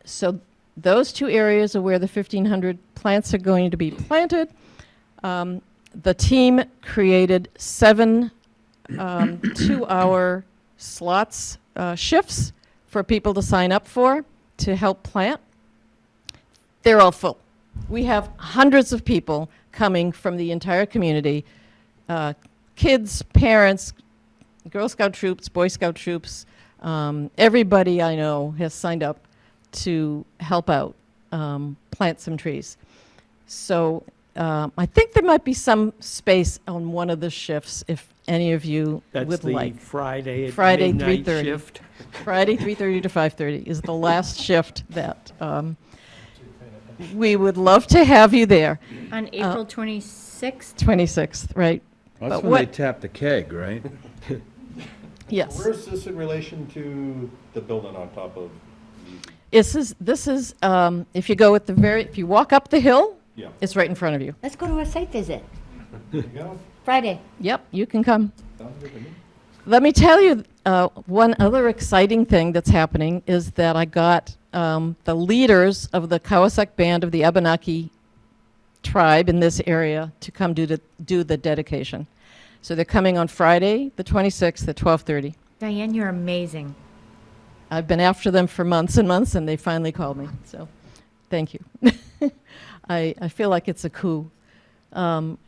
So those 2 areas are where the 1,500 plants are going to be planted. The team created 7 2-hour slots, shifts for people to sign up for to help plant. They're all full. We have hundreds of people coming from the entire community, kids, parents, Girl Scout troops, Boy Scout troops, everybody I know has signed up to help out plant some trees. So I think there might be some space on one of the shifts if any of you That's would the like. Friday at Friday, midnight 3:30. shift. Friday, 3:30 to 5:30 is the last shift that we would love to have you there. On April 26th? 26th, right? That's But when they what- tap the keg, right? Yes. Where's this in relation to the building on top of? This is if you go at the if you walk up the hill, Yeah. it's right in front of you. Let's go to a site visit. There you go. Friday. Yep, you can come. Sounds good to me. Let me tell you, one other exciting thing that's happening is that I got the leaders of the Kawasak Band of the Abenaki tribe in this area to come do the dedication. So they're coming on Friday, the 26th at 12:30. Diane, you're amazing. I've been after them for months and months, and they finally called me. So, thank you. I feel like it's a coup. That's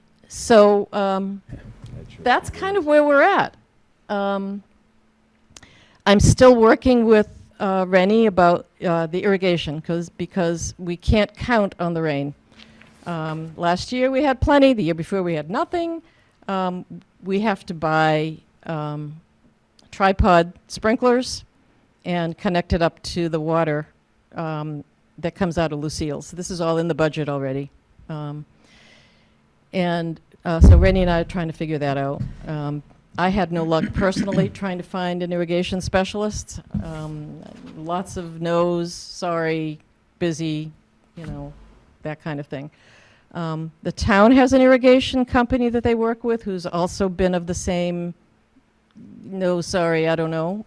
kind of where we're at. I'm still working with Rennie about the irrigation because we can't count on the rain. Last year we had plenty. The year before we had nothing. We have to buy tripod sprinklers and connect it up to the water that comes out of Lucille's. This is all in the budget already. So Rennie and I are trying to figure that out. I had no luck personally trying to find an irrigation specialist. Lots of no's, sorry, busy, that kind of thing. The town has an irrigation company that they work with who's also been of the same, no, sorry, I don't know.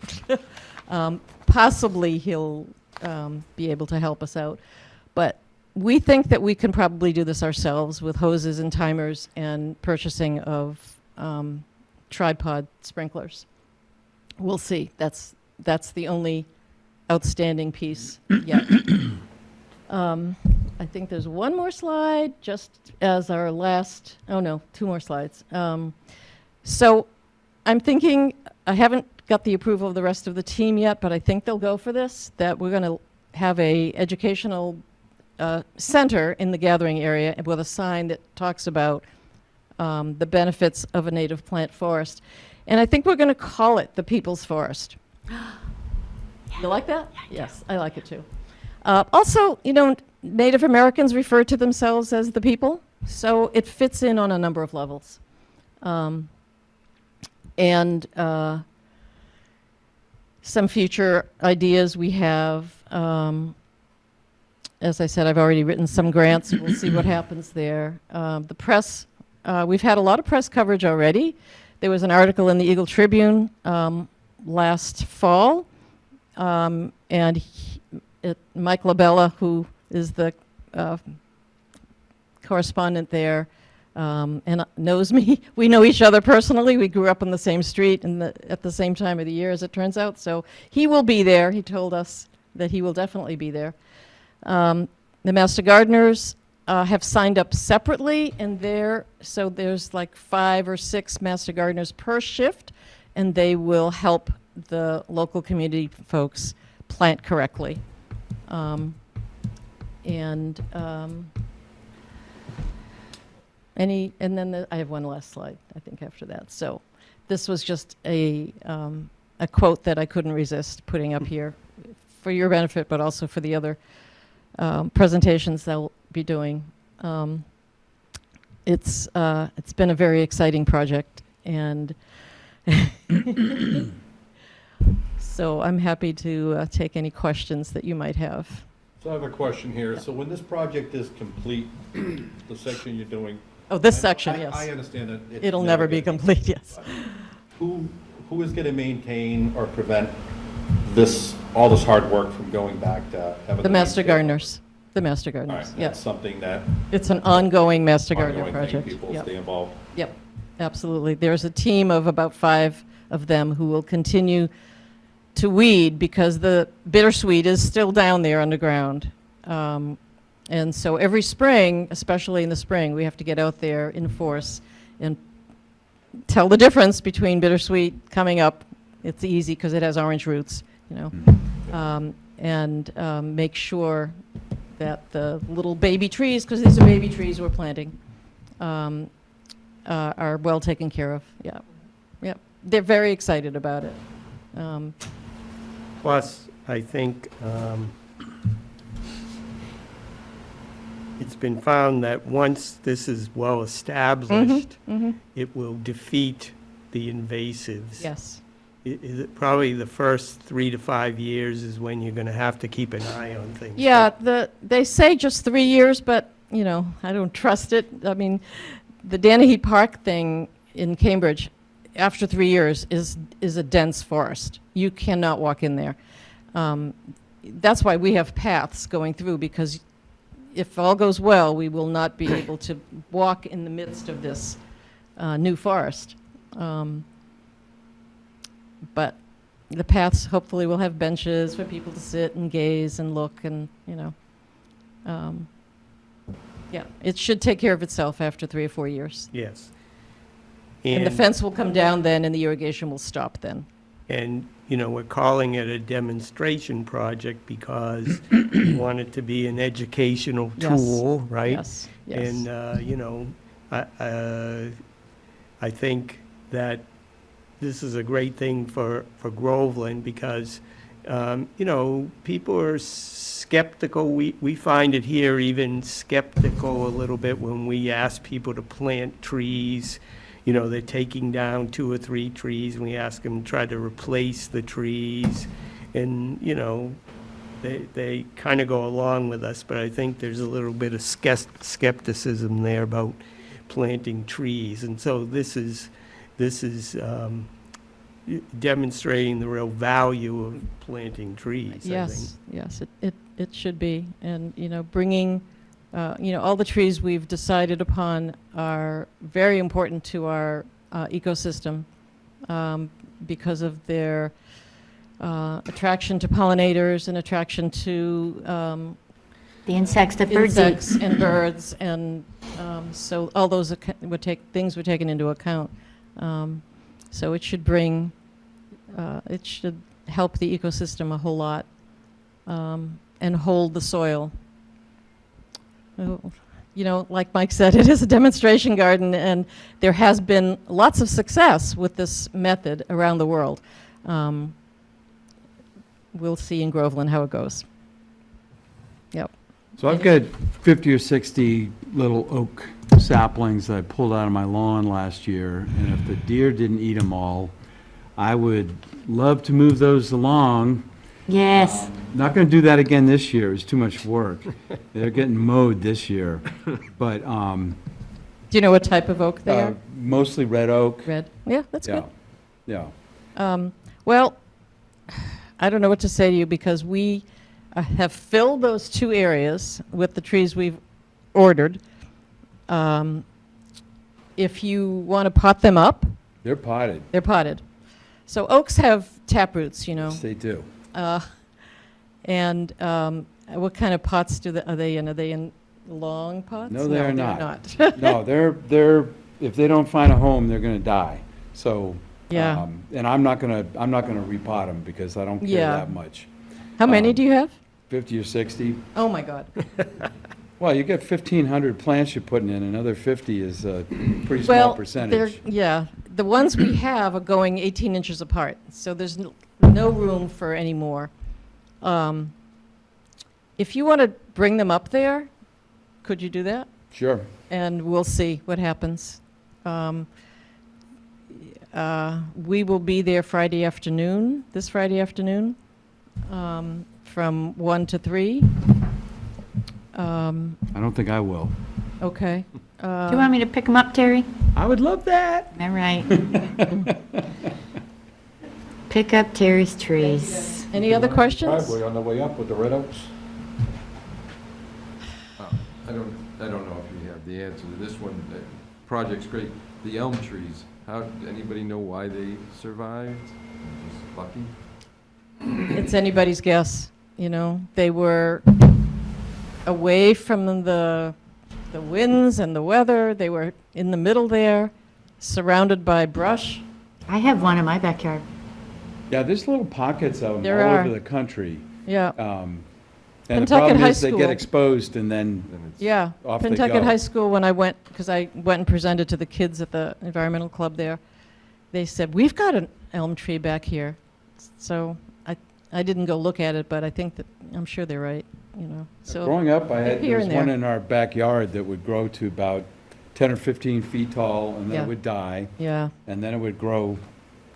Possibly he'll be able to help us out. But we think that we can probably do this ourselves with hoses and timers and purchasing of tripod sprinklers. We'll see. That's the only outstanding piece yet. I think there's one more slide, just as our last, oh no, 2 more slides. So I'm thinking, I haven't got the approval of the rest of the team yet, but I think they'll go for this, that we're going to have a educational center in the gathering area with a sign that talks about the benefits of a native plant forest. And I think we're going to call it the People's Forest. You like that? Yes, I like it too. Also, Native Americans refer to themselves as the people, so it fits in on a number of levels. Some future ideas we have, as I said, I've already written some grants. We'll see what happens there. The press, we've had a lot of press coverage already. There was an article in the Eagle Tribune last fall And Mike LaBella, who is the correspondent there, and knows me. We know each other personally. We grew up on the same street at the same time of the year, as it turns out. So he will be there. He told us that he will definitely be there. The Master Gardeners have signed up separately, and so there's like 5 or 6 Master Gardeners per shift, and they will help the local community folks plant correctly. And then I have one last slide, I think, after that. So this was just a quote that I couldn't resist putting up here for your benefit, but also for the other presentations they'll be doing. It's been a very exciting project, and so I'm happy to take any questions that you might have. So I have a question here. So when this project is complete, the section you're doing. Oh, this section, yes. I understand that. it's It'll never be gonna complete, yes. Who is going to maintain or prevent all this hard work from going back to having? The Master Gardeners. The Master All right, Gardeners, that's yes. something that. It's an ongoing Master Gardener ongoing thing, project. People Yep. stay involved. Yep, absolutely. There's a team of about 5 of them who will continue to weed because the bittersweet is still down there underground. And so every spring, especially in the spring, we have to get out there in force and tell the difference between bittersweet coming up. It's easy because it has orange roots, and make sure that the little baby trees, because these are baby trees we're planting, are well taken care of. Yeah, yeah. They're very excited about it. Plus, I think it's been found that once this is well established, it will defeat the invasives. Yes. Probably the first 3 to 5 years is when you're going to have to keep an eye on things. Yeah, they say just 3 years, but, I don't trust it. I mean, the Danahy Park thing in Cambridge, after 3 years, is a dense forest. You cannot walk in there. That's why we have paths going through, because if all goes well, we will not be able to walk in the midst of this new forest. But the paths hopefully will have benches for people to sit and gaze and look and, yeah, it should take care of itself after 3 or 4 years. Yes. And the fence will come down then and the irrigation will stop then. And, we're calling it a demonstration project because we want it to be an educational Yes. tool, right? Yes, yes. And, I think that this is a great thing for Groveland because, people are skeptical. We find it here even skeptical a little bit when we ask people to plant trees. They're taking down 2 or 3 trees, and we ask them to try to replace the trees. And, they kind of go along with us, but I think there's a little bit of skepticism there about planting trees. And so this is demonstrating the real value of planting trees, I think. Yes, it should be. And, bringing, all the trees we've decided upon are very important to our ecosystem because of their attraction to pollinators and attraction to The insects that birds eat. insects and birds, and so all those things were taken into account. So it should it should help the ecosystem a whole lot and hold the soil. Like Mike said, it is a demonstration garden, and there has been lots of success with this method around the world. We'll see in Groveland how it goes. Yep. So I've got 50 or 60 little oak saplings that I pulled out of my lawn last year, and if the deer didn't eat them all, I would love to move those along. Yes. Not going to do that again this year. It's too much work. They're getting mowed this year. But Do you know what type of oak they are? mostly red oak. Red? Yeah, that's Yeah, good. yeah. Well, I don't know what to say to you because we have filled those 2 areas with the trees we've ordered. If you want to pot them up, They're potted. they're potted. So oaks have taproots, Yes, they do. And what kind of pots are they in? Are they in long pots? No, they're not. not. No, they're, if they don't find a home, they're gonna die. So, Yeah. and I'm not gonna repot them because I don't care Yeah. that much. How many Um, do you have? 50 or 60. Oh, my God. Well, you get 1,500 plants you're putting in, another 50 is a pretty small Well, percentage. yeah, the ones we have are going 18 inches apart, so there's no room for any more. If you want to bring them up there, could you do that? Sure. And we'll see what happens. We will be there Friday afternoon, this Friday afternoon, from 1 to 3. I don't think I will. Okay. Do you want me to pick them up, Terry? I would love that. All right. Pick up Terry's trees. Any other questions? Driveway on the way up with the red oaks. I don't know if you have the answer to this one. The project's great. The elm trees, anybody know why they survived? Just lucky? It's anybody's guess, They were away from the winds and the weather. They were in the middle there, surrounded by brush. I have one in my backyard. Yeah, there's little pockets of them There all are. over the country. Yeah, And the Pentucket problem High is they School. get exposed and then Then it's- yeah. Off they Pentucket go. High School, when I went, because I went and presented to the kids at the environmental club there, they said, we've got an elm tree back here. So I didn't go look at it, but I'm sure they're right, So growing up, there here was and one there. in our backyard that would grow to about 10 or 15 feet tall and then Yeah. it would die. Yeah, And then it would grow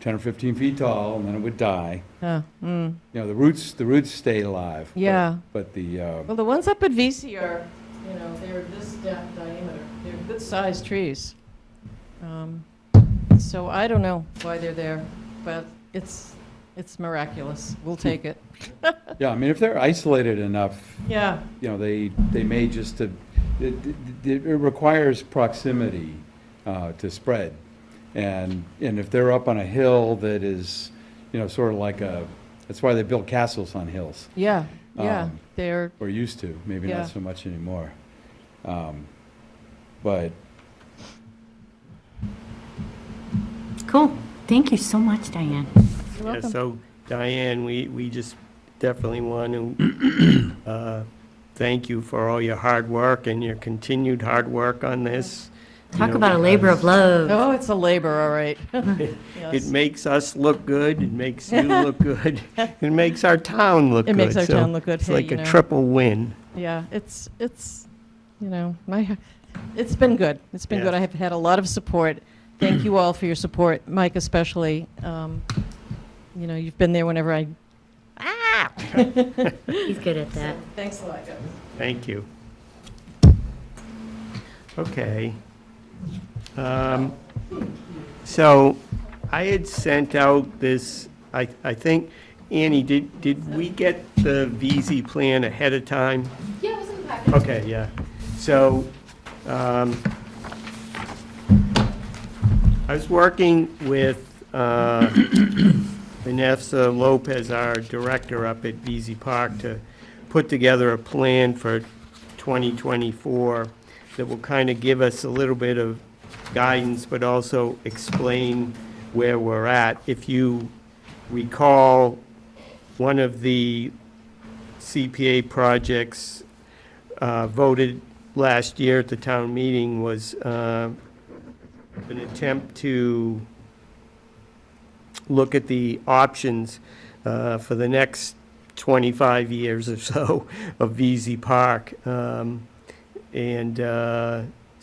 10 or 15 feet tall and then it would die. yeah. The roots stay alive. Yeah. But the, Well, the ones up at VC are, they're this diameter. They're good-sized trees. So I don't know why they're there, but it's miraculous. We'll take it. yeah, I mean, if they're isolated enough, Yeah, they may just, it requires proximity to spread. And if they're up on a hill that is, sort of like that's why they build castles on hills, yeah. Um, They're, or used to, maybe Yeah. not so much anymore. But Cool. Thank you so much, Diane. you're Yeah, welcome. so Diane, we just definitely want to thank you for all your hard work and your continued hard work on this. Talk about a labor of love. Oh, it's a labor, all right. It Yes. makes us look good, it makes you look good, it makes our town look good. It makes our So town look good. It's Hey, like a triple win. Yeah, it's it's been good. It's been Yeah. good. I have had a lot of support. Thank you all for your support, Mike especially. You've been there whenever I. He's good at that. Thanks a lot, guys. Thank you. Okay. So I had sent out this, I think, Annie, did we get the VZ plan ahead of time? Yeah, it was in the package. Okay, yeah. So, I was working with Vanessa Lopez, our director up at VZ Park, to put together a plan for 2024 that will kind of give us a little bit of guidance, but also explain where we're at. If you recall, one of the CPA projects voted last year at the town meeting was an attempt to look at the options for the next 25 years or so of VZ Park.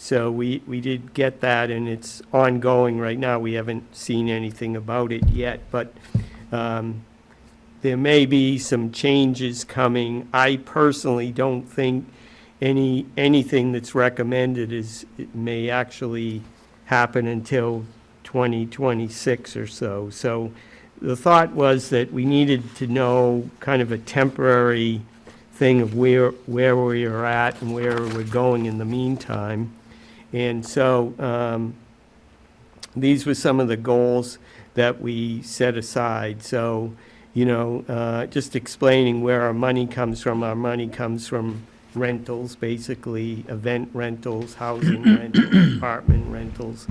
So we did get that, and it's ongoing right now. We haven't seen anything about it yet, but there may be some changes coming. I personally don't think anything that's recommended it may actually happen until 2026 or so. So the thought was that we needed to know kind of a temporary thing of where we are at and where we're going in the meantime. And so these were some of the goals that we set aside. So, just explaining where our money comes from. Our money comes from rentals, basically, event rentals, housing rentals, apartment rentals,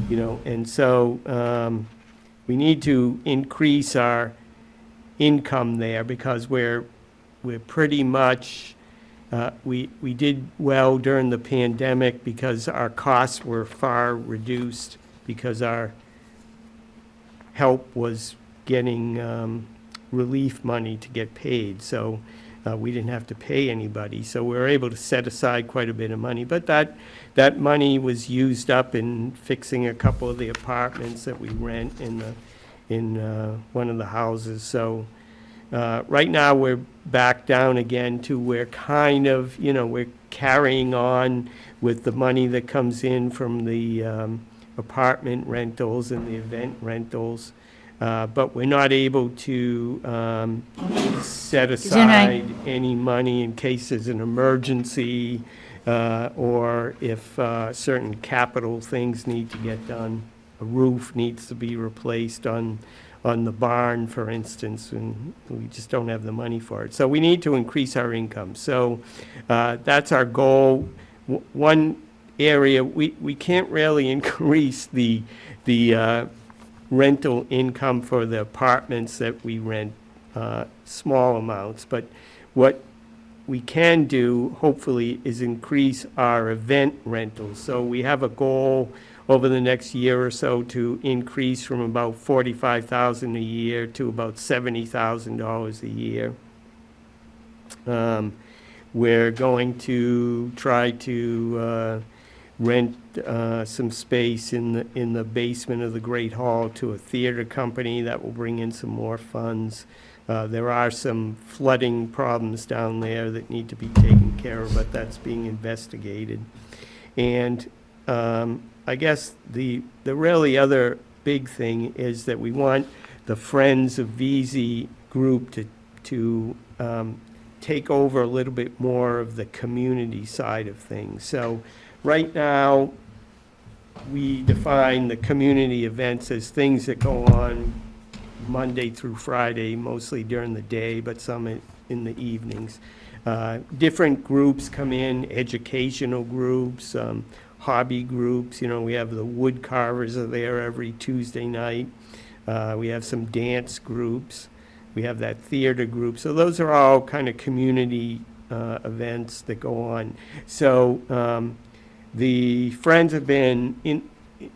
and so we need to increase our income there because we're pretty much, we did well during the pandemic because our costs were far reduced because our help was getting relief money to get paid. So we didn't have to pay anybody. So we were able to set aside quite a bit of money. But that money was used up in fixing a couple of the apartments that we rent in one of the houses. So right now, we're back down again to where kind of, we're carrying on with the money that comes in from the apartment rentals and the event rentals. But we're not able to set aside any money in case there's an emergency or if certain capital things need to get done. A roof needs to be replaced on the barn, for instance, and we just don't have the money for it. So we need to increase our income. So that's our goal. One area, we can't really increase the rental income for the apartments that we rent, small amounts. But what we can do, hopefully, is increase our event rentals. So we have a goal over the next year or so to increase from about $45,000 a year to about $70,000 a year. We're going to try to rent some space in the basement of the Great Hall to a theater company that will bring in some more funds. There are some flooding problems down there that need to be taken care of, but that's being investigated. And I guess the really other big thing is that we want the Friends of VZ group to take over a little bit more of the community side of things. So right now, we define the community events as things that go on Monday through Friday, mostly during the day, but some in the evenings. Different groups come in, educational groups, hobby groups. We have the wood carvers are there every Tuesday night. We have some dance groups. We have that theater group. So those are all kind of community events that go on. So the Friends have been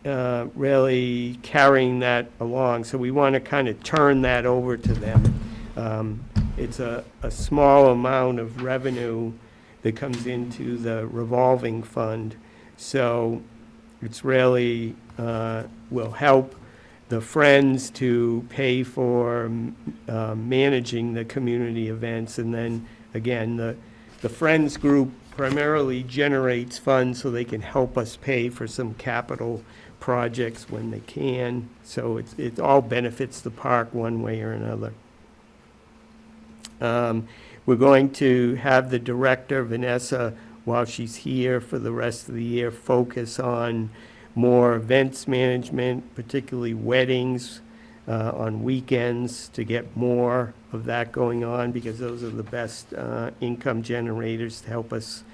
really carrying that along. So we want to kind of turn that over to them. It's a small amount of revenue that comes into the revolving fund. So it's really will help the Friends to pay for managing the community events. And then, again, the Friends group primarily generates funds so they can help us pay for some capital projects when they can. So it all benefits the park one way or another. We're going to have the director, Vanessa, while she's here for the rest of the year, focus on more events management, particularly weddings on weekends, to get more of that going on, because those are the best income generators to help us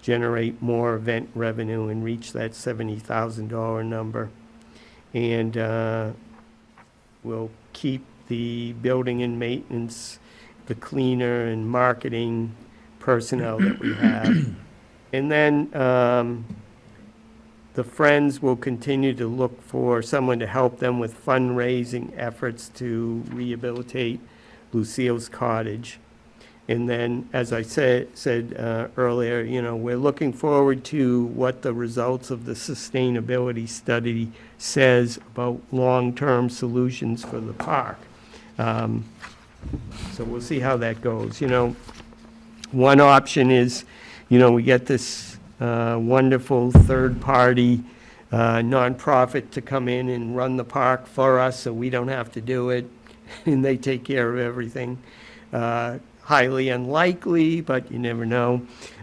generate more event revenue and reach that $70,000 number. And we'll keep the building and maintenance, the cleaner and marketing personnel that we have. And then the Friends will continue to look for someone to help them with fundraising efforts to rehabilitate Lucille's Cottage. And then, as I said earlier, we're looking forward to what the results of the sustainability study says about long-term solutions for the park. So we'll see how that goes. One option is, we get this wonderful third-party nonprofit to come in and run the park for us, so we don't have to do it. and they take care of everything. Highly unlikely, but you never know.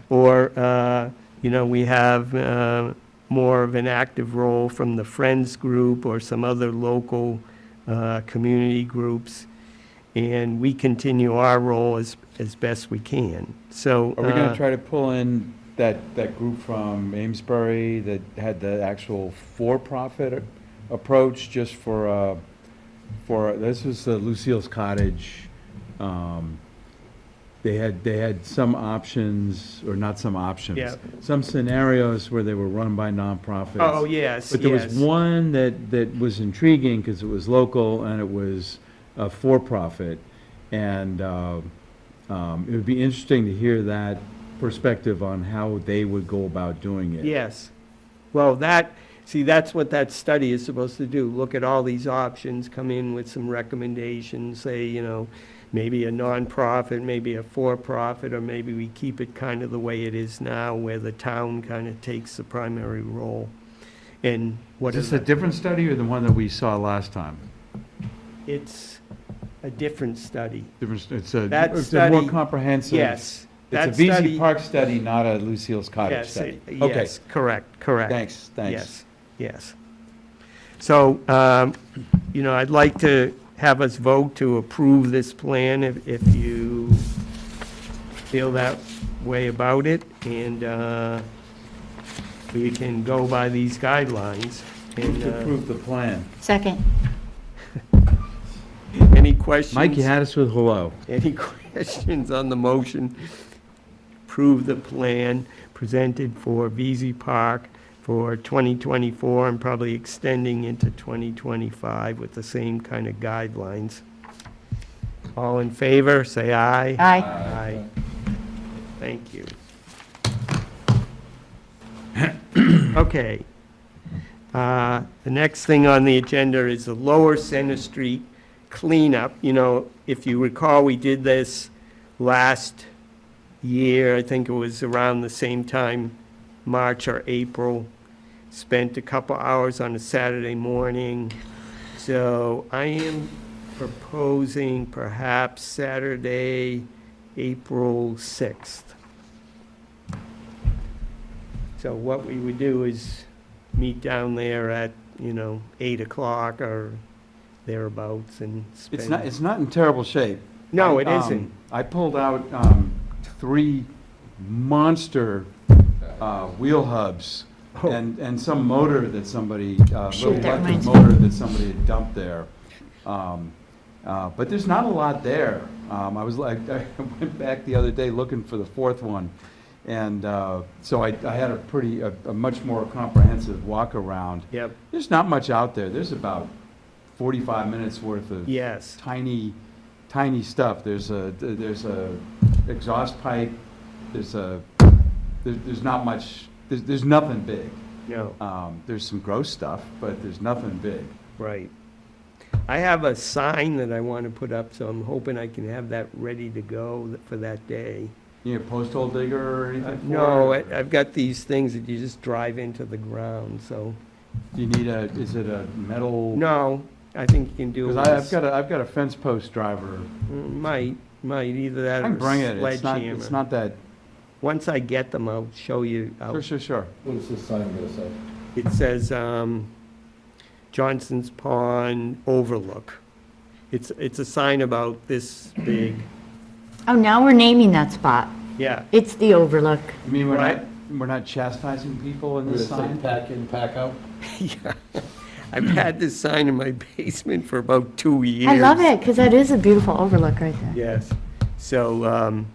Or, we have more of an active role from the Friends group or some other local community groups, and we continue our role as best we can. So. Are we gonna try to pull in that group from Amesbury that had the actual for-profit approach just for, this was Lucille's Cottage. They had some options, or not some options. Yeah. Some scenarios where they were run by nonprofits. Oh, yes, But there was yes. one that was intriguing because it was local and it was for-profit. And it would be interesting to hear that perspective on how they would go about doing it. Yes. Well, that's what that study is supposed to do, look at all these options, come in with some recommendations, say, maybe a nonprofit, maybe a for-profit, or maybe we keep it kind of the way it is now, where the town kind of takes the primary role. And what Is is this a different study or the one that we saw last time? It's a different study. It's That it's a more study- comprehensive. Yes. It's a that VZ study- Park study, not a Lucille's Cottage Yes, study. yes, Okay, correct. thanks. Yes. So, I'd like to have us vote to approve this plan if you feel that way about it, and we can go by these guidelines. Move to And approve the plan. Second. any questions? Mike, you had us with hello. Any questions on the motion? Approve the plan presented for VZ Park for 2024 and probably extending into 2025 with the same kind of guidelines. All in favor, say aye. Aye. Aye. Thank you. Okay. The next thing on the agenda is the Lower Center Street cleanup. If you recall, we did this last year. I think it was around the same time, March or April. Spent a couple hours on a Saturday morning. So I am proposing perhaps Saturday, April 6th. So what we would do is meet down there at, 8 o'clock or thereabouts and spend. It's not in terrible shape. No, it isn't. I pulled out 3 monster wheel hubs Oh. and some motor that somebody, Shoot, little that electric reminds me. motor that somebody had dumped there. But there's not a lot there. I went back the other day looking for the 4th one. And so I had a much more comprehensive walk around. Yep, There's not much out there. There's about 45 minutes worth of yes. tiny stuff. There's a exhaust pipe. There's not much. There's nothing big. No, There's some gross stuff, but there's nothing big. right. I have a sign that I want to put up, so I'm hoping I can have that ready to go for that day. You need a post hole digger or anything? for No, it? I've got these things that you just drive into the ground, so, Do you need is it a metal? no, I think you can do it Because with I've got a fence post driver. Might, either that I or can bring it. sledgehammer. It's not that. Once I get them, I'll show you. Sure. What is this sign gonna say? It says, Johnson's Pond Overlook. It's a sign about this big. Oh, now we're naming that spot. Yeah, It's the Overlook. You mean Right. we're not chastising people in Would it this say sign? pack in, pack out? yeah. I've had this sign in my basement for about 2 years. I love it, because that is a beautiful overlook right there. Yes. So,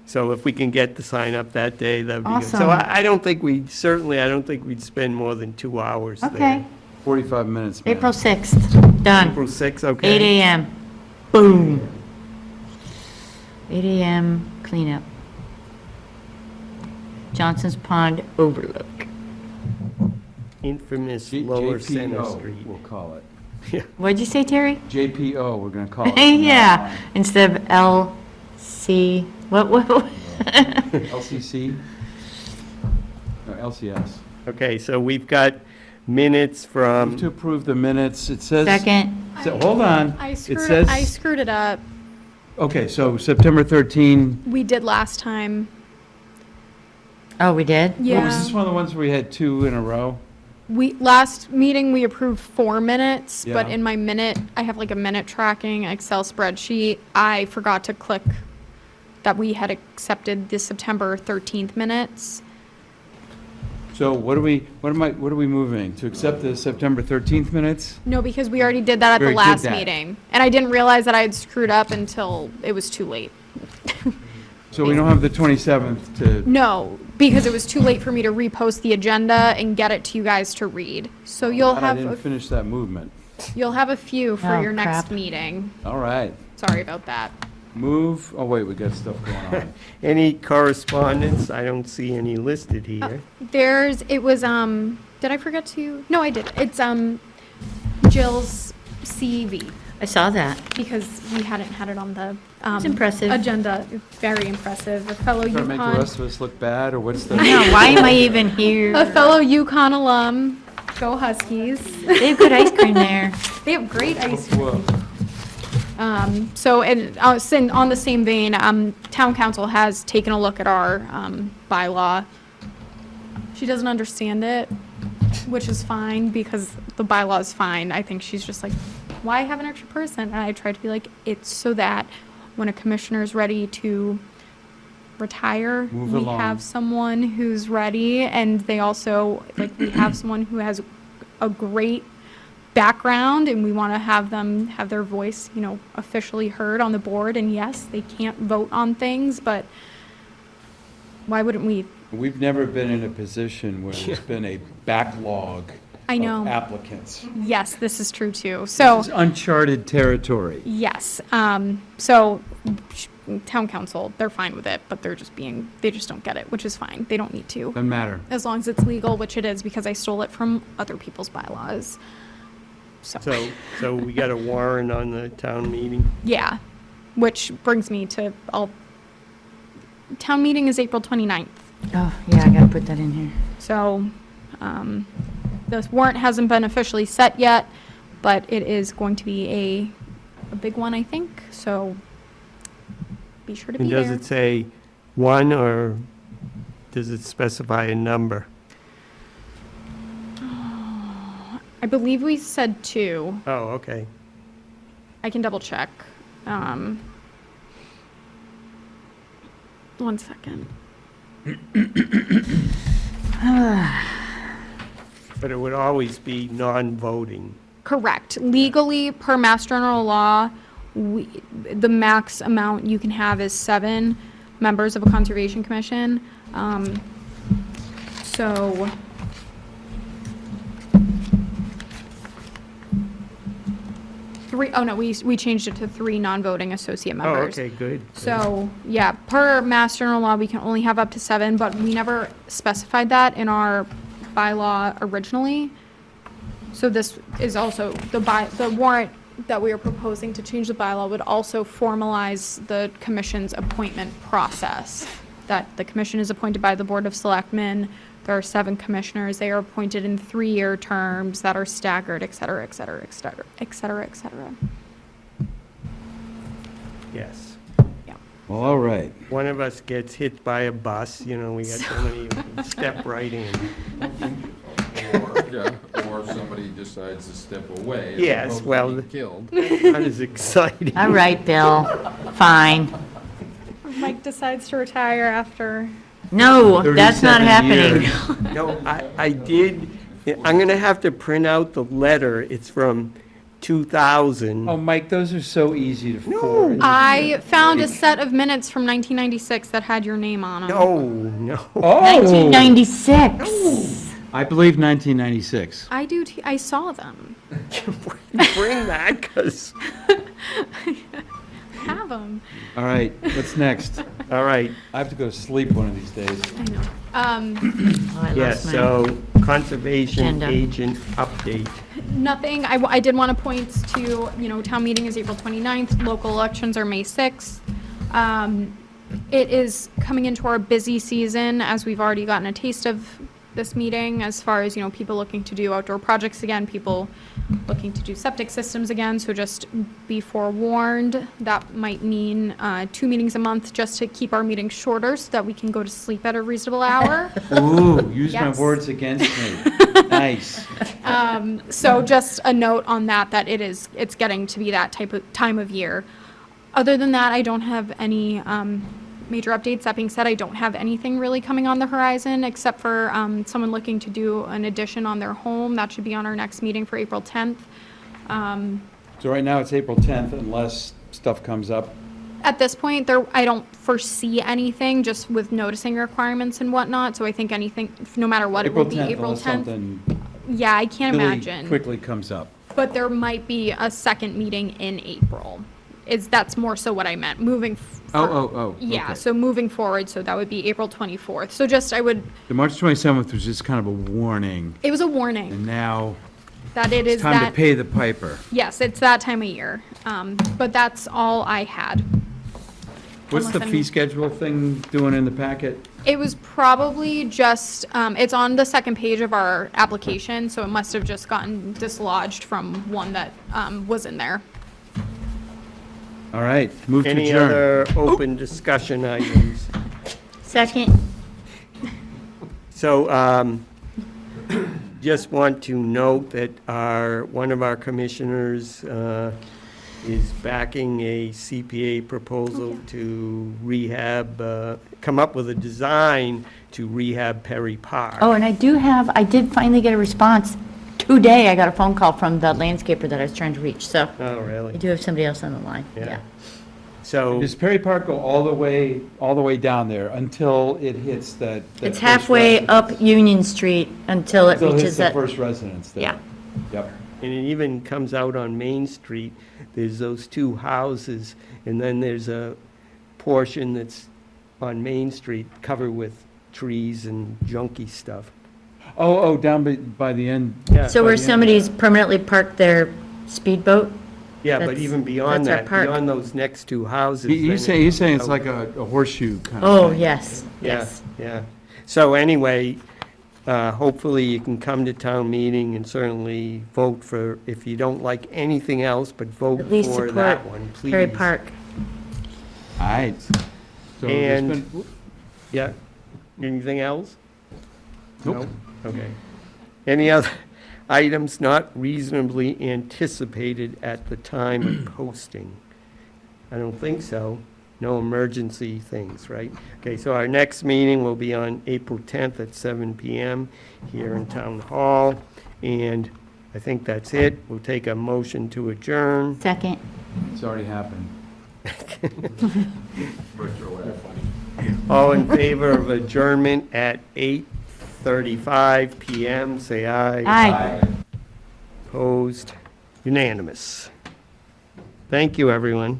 so if we can get the sign up that day, that'd be good. So Awesome. I don't think we'd spend more than 2 hours there. Okay, 45 minutes, man. April 6th, done. April 6th, 8 okay. AM. Boom. 8 AM cleanup. Johnson's Pond Overlook. Infamous Lower Center JPO, Street. we'll call it. What'd you say, Terry? JPO, we're gonna call it. Yeah, instead of LC, what? LCC? No, LCS. Okay, so we've got minutes Move to from, approve the minutes. It says. Second. Hold on. I It screwed, says. I screwed it up. Okay, so September 13. We did last time. Oh, we did? Was Yeah. this one of the ones where we had 2 in a row? Last meeting, we approved 4 minutes, but Yeah. in my minute, I have like a minute tracking Excel spreadsheet. I forgot to click that we had accepted the September 13th minutes. So what are we moving? To accept the September 13th minutes? No, because we already did that at We the already did last that. meeting. And I didn't realize that I had screwed up until it was too late. So we don't have the 27th to, No, because it was too late for me to repost the agenda and get it to you guys to read. So you'll I have, didn't finish that movement. you'll have a few for Oh, your next crap. meeting. All right. Sorry about that. Move, oh wait, we got stuff going on. any correspondence? I don't see any listed here. It was, did I forget to? No, I did. It's, Jill's CEV, I saw that. because we hadn't had it on the, It's impressive. agenda. Very impressive. A fellow Trying to make the UConn, rest of us look bad, or what's the? I know, why am I even here? a fellow UConn alum. Go Huskies. They have good ice cream there. They have great ice cream. Whoa. So, and on the same vein, town council has taken a look at our bylaw. She doesn't understand it, which is fine, because the bylaw is fine. I think she's just like, why have an extra person? And I tried to be like, it's so that when a commissioner is ready to retire, Move we along. have someone who's ready, and they also, like, we have someone who has a great background, and we want to have them have their voice, officially heard on the board. And yes, they can't vote on things, but why wouldn't we? We've never been in a position where there's been a backlog I know. of applicants. Yes, this is true too. So, It's uncharted territory. yes. So town council, they're fine with it, but they just don't get it, which is fine. They don't need to, Doesn't matter. as long as it's legal, which it is, because I stole it from other people's bylaws. So we got a warrant on the town meeting? Yeah, which brings me to, town meeting is April 29th. Oh, yeah, I gotta put that in here. So, the warrant hasn't been officially set yet, but it is going to be a big one, I think, so be sure to be And does there. it say one, or does it specify a number? I believe we said 2. Oh, okay. I can double check. 1 second. But it would always be non-voting. Correct. Legally, per Mass General Law, the max amount you can have is 7 members of a Conservation Commission. So, we changed it to 3 non-voting associate Oh, members. okay, good. So, yeah, per Mass General Law, we can only have up to 7, but we never specified that in our bylaw originally. So this is also, the warrant that we are proposing to change the bylaw would also formalize the commission's appointment process. That the commission is appointed by the Board of Selectmen. There are 7 commissioners. They are appointed in 3-year terms that are staggered, et cetera, et cetera, et cetera, et cetera, et cetera. Yes. Well, all right. One of us gets hit by a bus, we got so many, step right in. Or somebody decides to step away. as Yes, opposed to well, being Killed. Not as exciting. All right, Bill, fine. Mike decides to retire after. No, that's not 37 happening. years. No, I did, I'm gonna have to print out the letter. It's from 2000. Oh, Mike, those are so easy to forward. I found a set of minutes from 1996 that had your name on them. No. Oh, 1996. I believe 1996. I do. I saw them. Bring that, because, Have them. All right, what's next? all right, I have to go to sleep one of these days. I know. Oh, I yes, lost mine. so conservation Agenda. agent update. Nothing. I did want to point to, town meeting is April 29th. Local elections are May 6th. It is coming into our busy season, as we've already gotten a taste of this meeting as far as, people looking to do outdoor projects again, people looking to do septic systems again. So just be forewarned, that might mean 2 meetings a month just to keep our meetings shorter so that we can go to sleep at a reasonable hour. Ooh, use my Yes. words against me. Nice. So just a note on that, it's getting to be that type of time of year. Other than that, I don't have any major updates. That being said, I don't have anything really coming on the horizon except for someone looking to do an addition on their home. That should be on our next meeting for April 10th. So right now it's April 10th unless stuff comes up. At this point, I don't foresee anything, just with noticing requirements and whatnot. So I think anything, no matter what, it will be April Unless 10th. something Yeah, I can't really imagine. quickly comes up. But there might be a second meeting in April. That's more so what I meant, moving. Yeah, okay. so moving forward, so that would be April 24th. So The March 27th was just kind of a warning, it was a warning and now that it it's is time to that, pay the piper. yes, it's that time of year. But that's all I had. What's the Unless fee I'm- schedule thing doing in the packet? It was probably just, it's on the second page of our application, so it must have just gotten dislodged from one that was in there. All right, move to Any adjourn. other open discussion items? Second, So, just want to note that one of our commissioners is backing a CPA proposal to come up with a design to rehab Perry Park. oh, and I did finally get a response. Today, I got a phone call from the landscaper that I was trying to reach, so Oh, I really? do have somebody else on the line, Yeah. yeah. So, Does Perry Park go all the way down there until it hits that? It's first halfway residence? up Union Street until it Until it hits reaches the that. first residence there? Yeah. Yep. and it even comes out on Main Street, there's those two houses, and then there's a portion that's on Main Street covered with trees and junky stuff. Oh, down by the end. Yeah. So by where the end. somebody's permanently parked their speedboat? Yeah, but That's- even beyond that's our that, park. beyond those next two houses. He's then saying it's out. like a horseshoe kind of Oh, thing. yes, Yeah, yes. yeah. So anyway, hopefully you can come to town meeting and certainly vote for, if you don't like anything else, but vote At least for support that one, please. Perry Park. All right. So there's And- been- Yeah. Anything else? Nope. No? Okay. Any other items not reasonably anticipated at the time of posting? I don't think so. No emergency things, right? Okay, so our next meeting will be on April 10th at 7 PM here in Town Hall. And I think that's it. We'll take a motion to adjourn. Second. It's already happened. All in favor of adjournment at 8:35 PM, say aye. Aye. Opposed? Unanimous. Thank you, everyone.